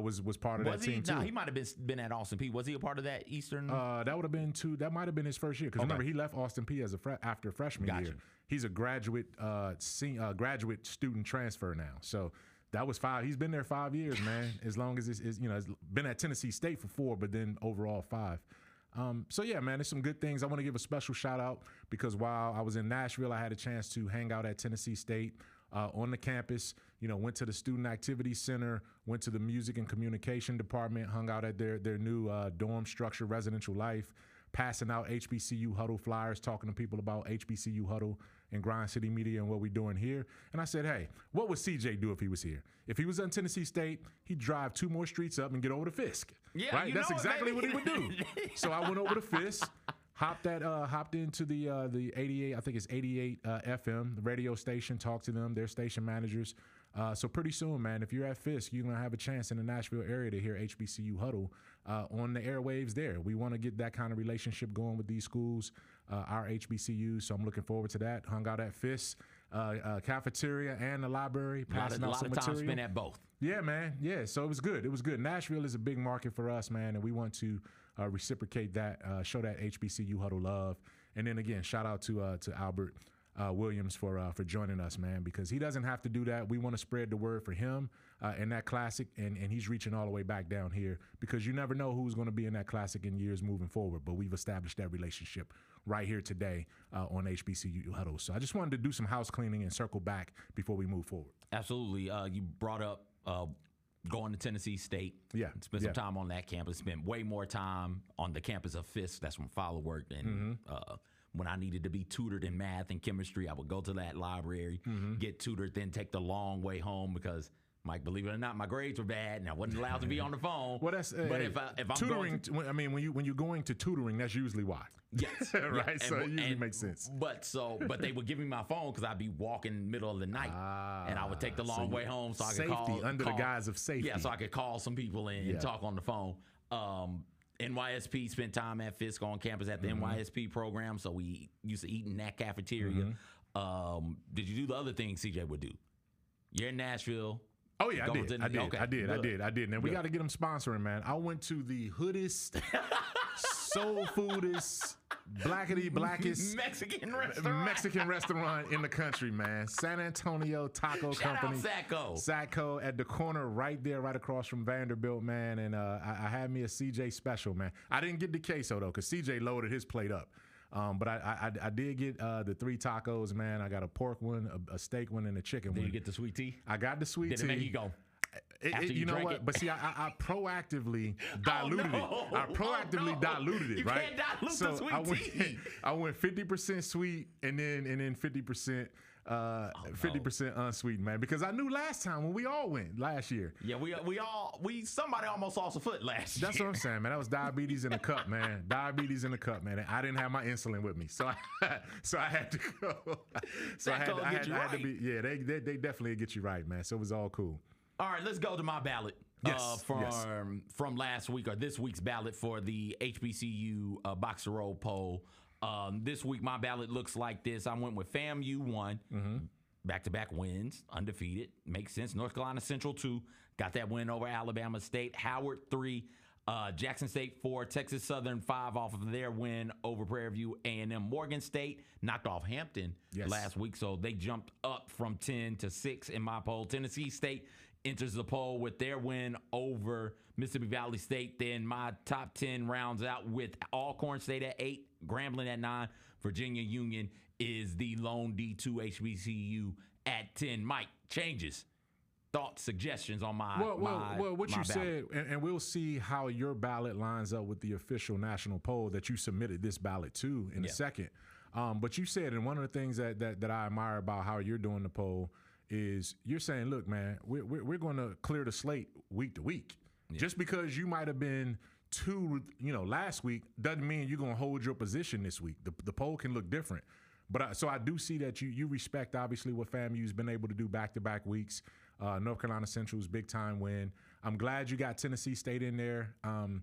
was part of that team too. No, he might have been at Austin Peay. Was he a part of that Eastern? That would have been that might have been his first year because remember he left Austin Peay as after freshman year. He's a graduate student transfer now. So that was 5. He's been there 5 years, man. As long as it's been at Tennessee State for 4, but then overall 5. So yeah, man, there's some good things. I want to give a special shout out because while I was in Nashville, I had a chance to hang out at Tennessee State on the campus. Went to the Student Activity Center, went to the Music and Communication Department, hung out at their new dorm structure, Residential Life, passing out HBCU Huddle flyers, talking to people about HBCU Huddle and Grind City Media and what we're doing here. And I said, hey, what would CJ do if he was here? If he was in Tennessee State, he'd drive 2 more streets up and get over to Fisk. Yeah, right? That's exactly what he would do. So I went over to Fisk, hopped into the 88, I think it's 88 FM, the radio station, talked to them, their station managers. So pretty soon, man, if you're at Fisk, you're going to have a chance in the Nashville area to hear HBCU Huddle on the airwaves there. We want to get that kind of relationship going with these schools, our HBCUs. So I'm looking forward to that. Hung out at Fisk, cafeteria and the library, passing out some material. A lot of time spent at both. Yeah, man. Yeah, so it was good. It was good. Nashville is a big market for us, man, and we want to reciprocate that, show that HBCU Huddle love. And then, again, shout out to Albert Williams for joining us, man, because he doesn't have to do that. We want to spread the word for him in that classic, and he's reaching all the way back down here because you never know who's going to be in that classic in years moving forward, but we've established that relationship right here today on HBCU Huddle. So I just wanted to do some house cleaning and circle back before we move forward. Absolutely. You brought up going to Tennessee State. Yeah. Spent some time on that campus. Spent way more time on the campus of Fisk. That's when Fowler worked. And when I needed to be tutored in math and chemistry, I would go to that library, get tutored, then take the long way home because, Mike, believe it or not, my grades were bad and I wasn't allowed to be on the phone. Well, that's but if I'm tutoring, when you're going to tutoring, that's usually why. Yes, right. So it usually makes sense. But they would give me my phone because I'd be walking middle of the night, and I would take the long way home so I could call under the guise of safety. Yeah, so I could call some people and talk on the phone. NYSP spent time at Fisk on campus at the NYSP program, so we used to eat in that cafeteria. Did you do the other things CJ would do? You're in Nashville. Oh yeah, I did. And we got to get them sponsoring, man. I went to the hoodest soul foodest, blackest Mexican restaurant in the country, man. San Antonio Taco Company. Shout out Satco at the corner right there, right across from Vanderbilt, man. And I had me a CJ special, man. I didn't get the queso, though, because CJ loaded his plate up. But I did get the 3 tacos, man. I got a pork one, a steak one, and a chicken one. Did you get the sweet tea? I got the sweet tea. Did it make you go? You know what? But see, I proactively diluted it. I proactively diluted it, you right? You can't dilute the sweet tea. I went 50% sweet and then 50%. 50% unsweet, man, because I knew last time when we all went last year. Yeah, somebody almost lost a foot last year. That's what I'm saying, man. That was diabetes in a cup, man. Diabetes in a cup, man. And I didn't have my insulin with me, so I had to go. So I had to be. Yeah, they definitely get you right, man. So it was all cool. All right, let's go to my ballot. Yes, from last week or this week's ballot for the HBCU Boxer Roll poll. This week, my ballot looks like this. I went with FAMU 1, back-to-back wins, undefeated. Makes sense. North Carolina Central 2, got that win over Alabama State. Howard 3, Jackson State 4, Texas Southern 5 off of their win over Prairie View A&M. Morgan State knocked off Hampton last week, so they jumped up from 10 to 6 in my poll. Tennessee State enters the poll with their win over Mississippi Valley State. Then my top 10 rounds out with Alcorn State at 8, Grambling at 9. Virginia Union is the lone D2 HBCU at 10. Mike, changes, thoughts, suggestions on my what you ballot. said, and we'll see how your ballot lines up with the official national poll that you submitted this ballot to in a second. But you said, and one of the things that I admire about how you're doing the poll is you're saying, look, man, we're going to clear the slate week to week. Yeah. Just because you might have been 2, last week doesn't mean you're going to hold your position this week. The poll can look different. But so I do see that you respect, obviously, what FAMU's been able to do back-to-back weeks. North Carolina Central's big-time win. I'm glad you got Tennessee State in there. And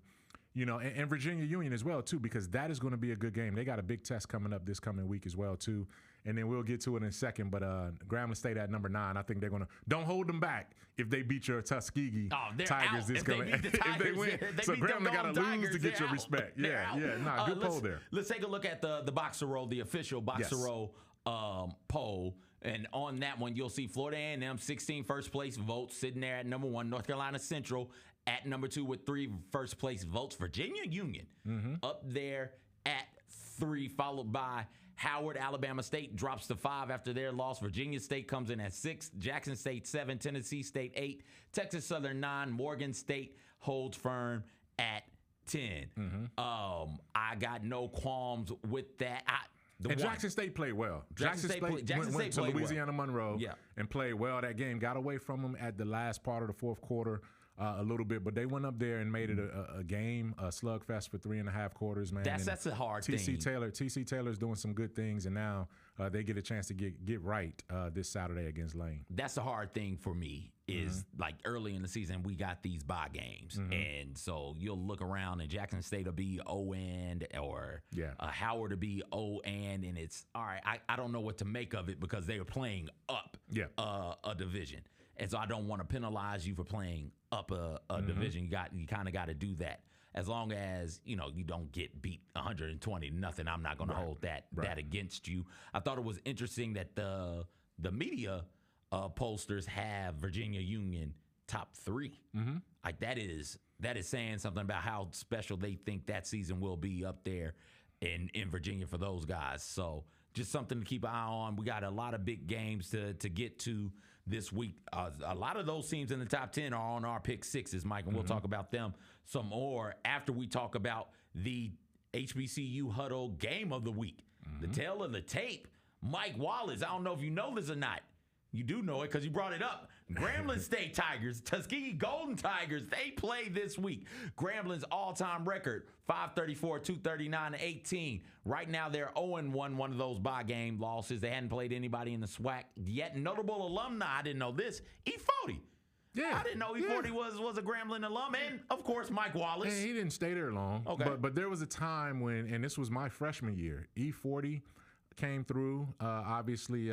Virginia Union as well, too, because that is going to be a good game. They got a big test coming up this coming week as well, too. And then we'll get to it in a second. But Grambling State at number 9, I think they're going to – don't hold them back if they beat your Tuskegee Tigers this coming. If they win. So Grambling got to lose to get your respect. Good poll there. Let's take a look at the Boxer Roll, the official Boxer Roll poll. And on that one, you'll see Florida A&M, 16 first-place votes, sitting there at number 1. North Carolina Central at number 2 with 3 first-place votes. Virginia Union up there at 3, followed by Howard. Alabama State drops to 5 after their loss. Virginia State comes in at 6. Jackson State 7. Tennessee State 8. Texas Southern 9. Morgan State holds firm at 10. I got no qualms with that. Jackson State played well. Jackson State went to Louisiana Monroe and played well that game. Got away from them at the last part of the fourth quarter a little bit, but they went up there and made it a game, a slugfest for 3.5 quarters, man. That's a hard thing. TC Taylor's doing some good things, and now they get a chance to get right this Saturday against Lane. That's the hard thing for me is like early in the season we got these bye games, and so you'll look around and Jackson State will be 0-and or Howard will be 0-and, and it's all right. I don't know what to make of it because they are playing up a division, and so I don't want to penalize you for playing up a division. You kind of got to do that. As long as you don't get beat 120-0, I'm not going to hold that against you. I thought it was interesting that the media pollsters have Virginia Union top 3. Like that is saying something about how special they think that season will be up there in Virginia for those guys. So just something to keep an eye on. We got a lot of big games to get to this week. A lot of those teams in the top 10 are on our pick 6s, Mike, and we'll talk about them some more after we talk about the HBCU Huddle game of the week. The tale of the tape. Mike Wallace, I don't know if you know this or not. You do know it because you brought it up. Grambling State Tigers, Tuskegee Golden Tigers, they play this week. Grambling's all-time record, 534, 239, 18. Right now, they're 0-1, one of those bye game losses. They hadn't played anybody in the SWAC yet. Notable alumni, I didn't know this, E40. Yeah, I didn't know E40 was a Grambling alum. And, of course, Mike Wallace. And he didn't stay there long. Okay. But there was a time when, and this was my freshman year, E40 came through, obviously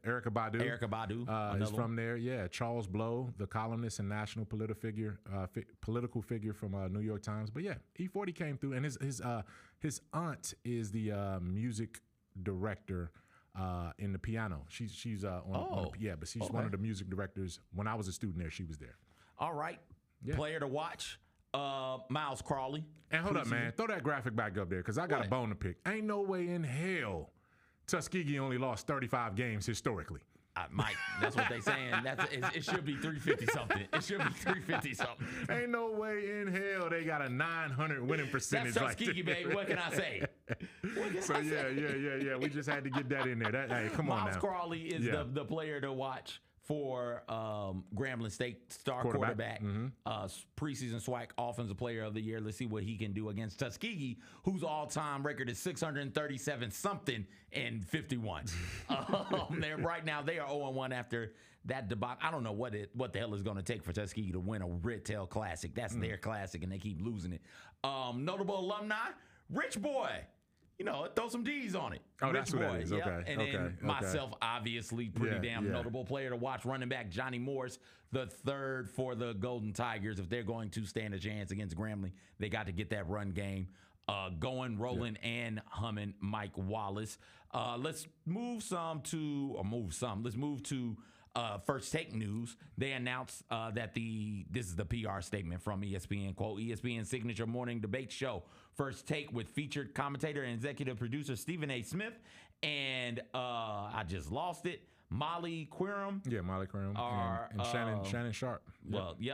Erykah Badu is from there. Yeah, Charles Blow, the columnist and national political figure from New York Times. But yeah, E40 came through, and his aunt is the music director in the piano. She's but she's one of the music directors. When I was a student there, she was there. All right, player to watch. Miles Crawley. And hold up, man, throw that graphic back up there because I got a bone to pick. Ain't no way in hell Tuskegee only lost 35 games historically. Mike, that's what they saying. It should be 350 something. It should be 350 something. Ain't no way in hell they got a 900 winning percentage. That's Tuskegee, baby. What can I say? Yeah. We just had to get that in there. Hey, come on now. Miles Crawley is the player to watch for Grambling State star quarterback, preseason SWAC Offensive Player of the Year. Let's see what he can do against Tuskegee, whose all-time record is 637 something and 51. Right now they are 0-1 after that debacle. I don't know what the hell is going to take for Tuskegee to win a Red Tail Classic. That's their classic, and they keep losing it. Notable alumni, Rich Boy. Throw some D's on it. Oh, Rich that's what Boy, it is. Yep. Okay. And then myself, obviously, pretty damn notable player to watch. Running back Johnny Morris, the third for the Golden Tigers. If they're going to stand a chance against Grambling, they got to get that run game rolling and humming. Mike Wallace. Let's move to First Take news. They announced that this is the PR statement from ESPN, quote, ESPN signature morning debate show, First Take, with featured commentator and executive producer Stephen A. Smith and I just lost it, Molly Quirham. Yeah, Molly Quirham and Shannon Sharp.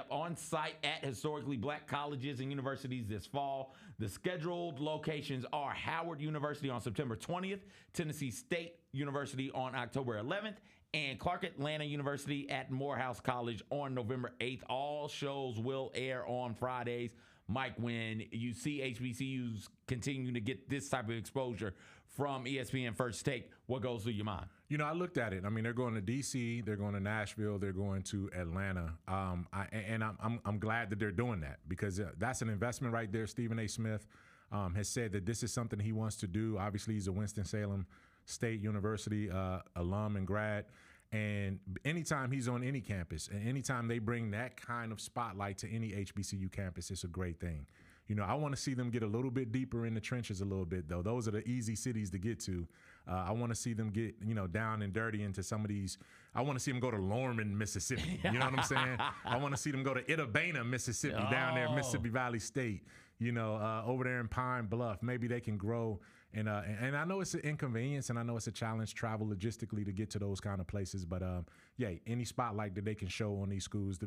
On site at historically black colleges and universities this fall. The scheduled locations are Howard University on September 20th, Tennessee State University on October 11th, and Clark Atlanta University at Morehouse College on November 8th. All shows will air on Fridays. Mike, when you see HBCUs continue to get this type of exposure from ESPN First Take, what goes through your mind? I looked at it. I mean, they're going to D.C., they're going to Nashville, they're going to Atlanta. I'm glad that they're doing that because that's an investment right there. Stephen A. Smith has said that this is something he wants to do. Obviously, he's a Winston-Salem State University alum and grad. And anytime he's on any campus and anytime they bring that kind of spotlight to any HBCU campus, it's a great thing. I want to see them get a little bit deeper in the trenches a little bit, though. Those are the easy cities to get to. I want to see them get, down and dirty into some of these. I want to see them go to Lorman, Mississippi. You know what I'm saying? I want to see them go to Itta-Bena, Mississippi, down there, Mississippi Valley State, over there in Pine Bluff. Maybe they can grow. And I know it's an inconvenience, and I know it's a challenge travel logistically to get to those kind of places. But any spotlight that they can show on these schools,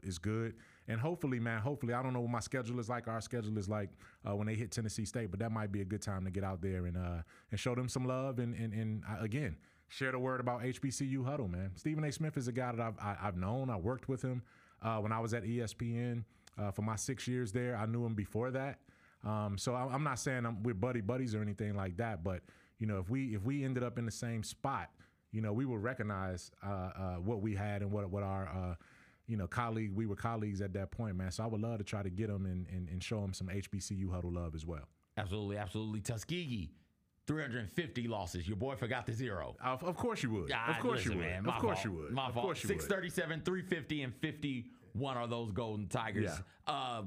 is good. And hopefully, I don't know what my schedule is like. Our schedule is like when they hit Tennessee State, but that might be a good time to get out there and show them some love and again share the word about HBCU Huddle, man. Stephen A. Smith is a guy that I've known. I worked with him when I was at ESPN for my 6 years there. I knew him before that. So I'm not saying we're buddies or anything like that, but if we ended up in the same spot, we would recognize what we had and what our colleague. We were colleagues at that point, man. So I would love to try to get them and show them some HBCU Huddle love as well. Absolutely. Tuskegee, 350 losses. Your boy forgot the zero. Of course you would. Of course you would. Man, of course you would. My fault. 637, 350, and 51 are those Golden Tigers.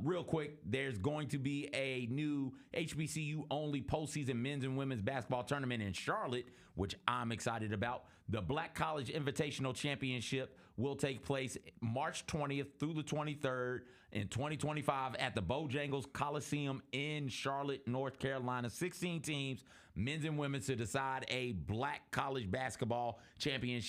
Real quick, there's going to be a new HBCU only postseason men's and women's basketball tournament in Charlotte, which I'm excited about. The Black College Invitational Championship will take place March 20th through the 23rd in 2025 at the Bojangles Coliseum in Charlotte, North Carolina. 16 teams, men's and women's, to decide a Black College basketball champion.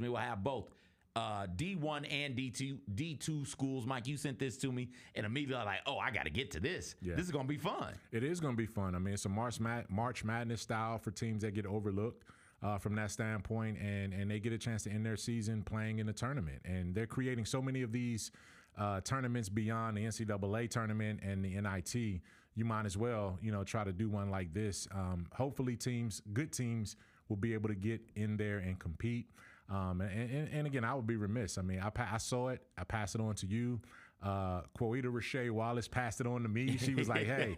Will have both D1 and D2 schools. Mike, you sent this to me, and immediately I'm like, I got to get to this. Yeah. This is going to be fun. It is going to be fun. I mean, it's a March Madness style for teams that get overlooked from that standpoint, and they get a chance to end their season playing in the tournament. And they're creating so many of these tournaments beyond the NCAA tournament and the NIT. You might as well, try to do one like this. Hopefully good teams will be able to get in there and compete. And again, I would be remiss. I mean, I saw it. I passed it on to you. Quoita Rashay Wallace passed it on to me. She was like, "Hey,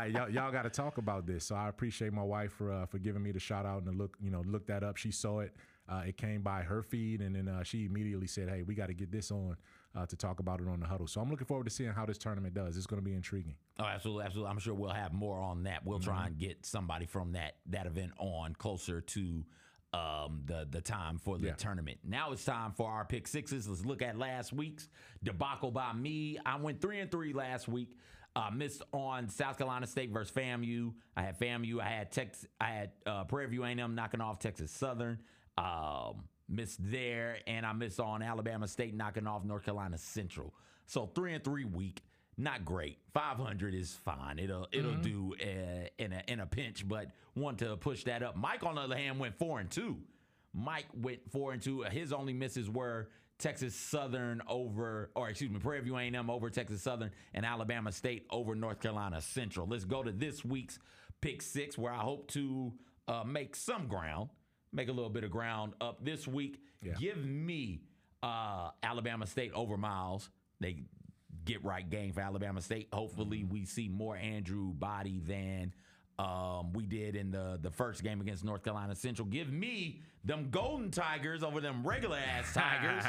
y'all got to talk about this." So I appreciate my wife for giving me the shout out and look that up. She saw it. It came by her feed, and then she immediately said, "Hey, we got to get this on to talk about it on the Huddle." So I'm looking forward to seeing how this tournament does. It's going to be intriguing. Oh, absolutely, absolutely. I'm sure we'll have more on that. We'll try and get somebody from that event on closer to the time for the tournament. Now it's time for our pick sixes. Let's look at last week's debacle by me. I went 3-3 last week. Missed on South Carolina State versus FAMU. I had FAMU. I had Prairie View A&M knocking off Texas Southern. Missed there, and I missed on Alabama State knocking off North Carolina Central. So 3-3 week. Not great. 500 is fine. It'll do in a pinch, but want to push that up. Mike, on the other hand, went 4-2. Mike went 4-2. His only misses were Texas Southern Prairie View A&M over Texas Southern, and Alabama State over North Carolina Central. Let's go to this week's pick six, where I hope to make a little bit of ground up this week. Yeah. Give me Alabama State over Miles. They get right game for Alabama State. Hopefully we see more Andrew Body than we did in the first game against North Carolina Central. Give me them Golden Tigers over them regular ass Tigers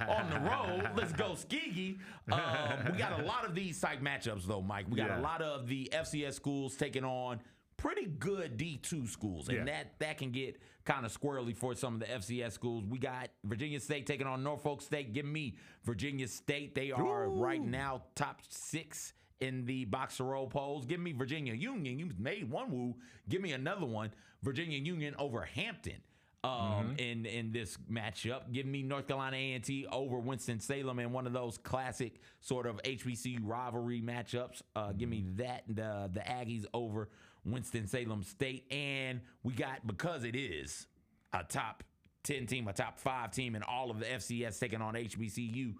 on the road. Let's go Skeegee. We got a lot of these type matchups though, Mike. We got a lot of the FCS schools taking on pretty good D2 schools, and that can get kind of squirrely for some of the FCS schools. We got Virginia State taking on Norfolk State. Give me Virginia State. They are right now top 6 in the Boxer Roll polls. Give me Virginia Union. You made one woo. Give me another one. Virginia Union over Hampton in this matchup. Give me North Carolina A&T over Winston-Salem in one of those classic sort of HBCU rivalry matchups. Give me that, the Aggies over Winston-Salem State. And we got, because it is a top 10 team, a top 5 team in all of the FCS taking on HBCU,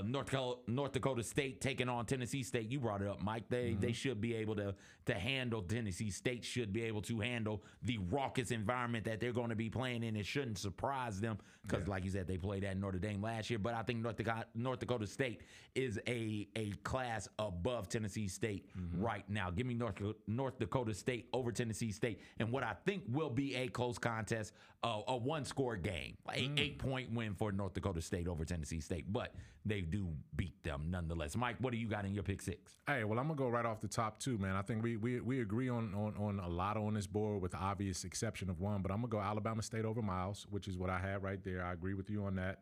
North Dakota State taking on Tennessee State. You brought it up, Mike. They should be able to handle, Tennessee State should be able to handle the raucous environment that they're going to be playing in. It shouldn't surprise them because, like you said, they played at Notre Dame last year. But I think North Dakota State is a class above Tennessee State right now. Give me North Dakota State over Tennessee State, and what I think will be a close contest, a one-score game, 8-point win for North Dakota State over Tennessee State. But they do beat them nonetheless. Mike, what do you got in your pick six? Hey, well, I'm gonna go right off the top too, man. I think we agree on a lot on this board, with the obvious exception of one. But I'm gonna go Alabama State over Miles, which is what I have right there. I agree with you on that.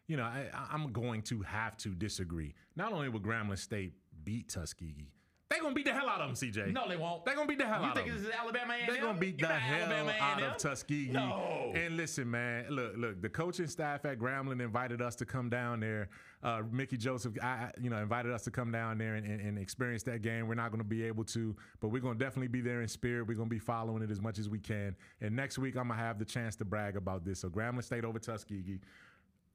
You know, I'm going to have to disagree. Not only will Grambling State beat Tuskegee, they're going to beat the hell out of them, CJ. No, they won't. They're going to beat the hell out of them. You think this is Alabama A&M? They're going to beat the hell out of Tuskegee. No. And listen, man, look, the coaching staff at Grambling invited us to come down there. Mickey Joseph, invited us to come down there and experience that game. We're not going to be able to, but we're going to definitely be there in spirit. We're going to be following it as much as we can. And next week, I'm going to have the chance to brag about this. So Grambling State over Tuskegee.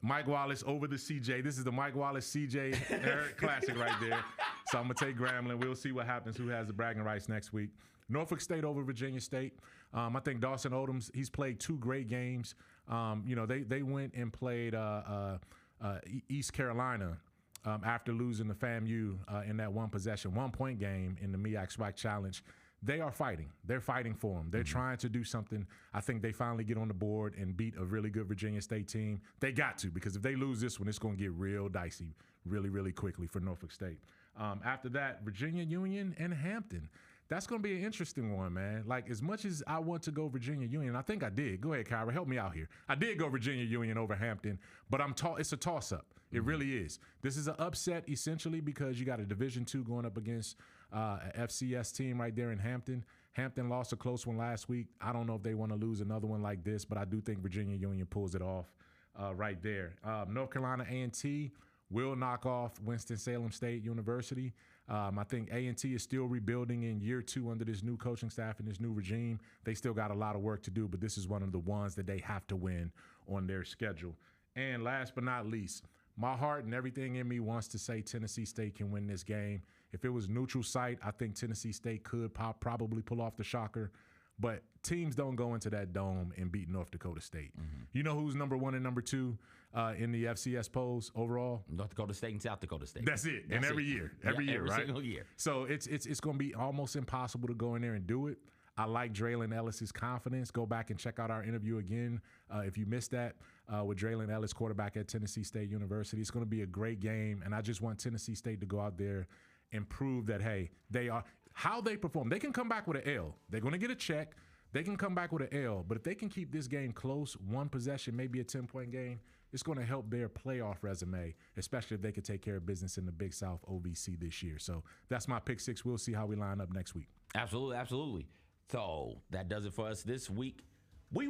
Mike Wallace over the CJ. This is the Mike Wallace CJ Eric Classic right there. So I'm going to take Grambling. We'll see what happens, who has the bragging rights next week. Norfolk State over Virginia State. I think Dawson Odoms, he's played 2 great games. They went and played East Carolina after losing to FAMU in that 1-point game in the MEAC SWAC Challenge. They are fighting. They're fighting for them. They're trying to do something. I think they finally get on the board and beat a really good Virginia State team. They got to, because if they lose this one, it's going to get real dicey really, really quickly for Norfolk State. After that, Virginia Union and Hampton. That's going to be an interesting one, man. Like, as much as I want to go Virginia Union, I think I did. Go ahead, Kyra. Help me out here. I did go Virginia Union over Hampton, but it's a toss-up. It really is. This is an upset, essentially, because you got a Division II going up against an FCS team right there in Hampton. Hampton lost a close one last week. I don't know if they want to lose another one like this, but I do think Virginia Union pulls it off right there. North Carolina A&T will knock off Winston-Salem State University. I think A&T is still rebuilding in year 2 under this new coaching staff and this new regime. They still got a lot of work to do, but this is one of the ones that they have to win on their schedule. And last but not least, my heart and everything in me wants to say Tennessee State can win this game. If it was neutral site, I think Tennessee State could probably pull off the shocker. But teams don't go into that dome and beat North Dakota State. You know who's number 1 and number 2 in the FCS polls overall? North Dakota State and South Dakota State. That's it. And every year, every right? single year. So it's going to be almost impossible to go in there and do it. I like Draylen Ellis's confidence. Go back and check out our interview again if you missed that with Draylen Ellis, quarterback at Tennessee State University. It's going to be a great game, and I just want Tennessee State to go out there and prove that, hey, they are how they perform. They can come back with an L. They're going to get a check. They can come back with an L, but if they can keep this game close, one possession, maybe a 10-point game, it's going to help their playoff resume, especially if they could take care of business in the Big South OVC this year. So that's my pick 6. We'll see how we line up next week. Absolutely, absolutely. So that does it for us this week. I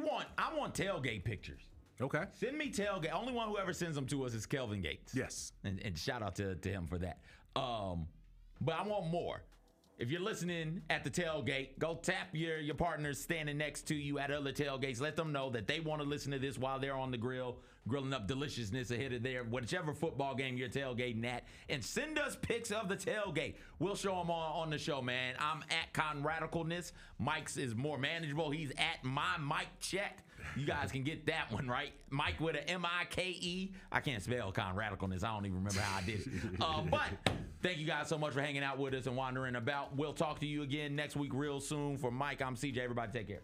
want tailgate pictures. Okay. Send me tailgate. Only one who ever sends them to us is Kelvin Gates. Yes. And shout out to him for that. But I want more. If you're listening at the tailgate, go tap your partners standing next to you at other tailgates. Let them know that they want to listen to this while they're on the grill, grilling up deliciousness ahead of their whichever football game you're tailgating at. And send us pics of the tailgate. We'll show them on the show, man. I'm at Con Radicalness. Mike's is more manageable. He's at my Mike Check. You guys can get that one right. Mike with a M-I-K-E. I can't spell Con Radicalness. I don't even remember how I did it. But thank you guys so much for hanging out with us and wandering about. We'll talk to you again next week real soon. For Mike, I'm CJ. Everybody take care.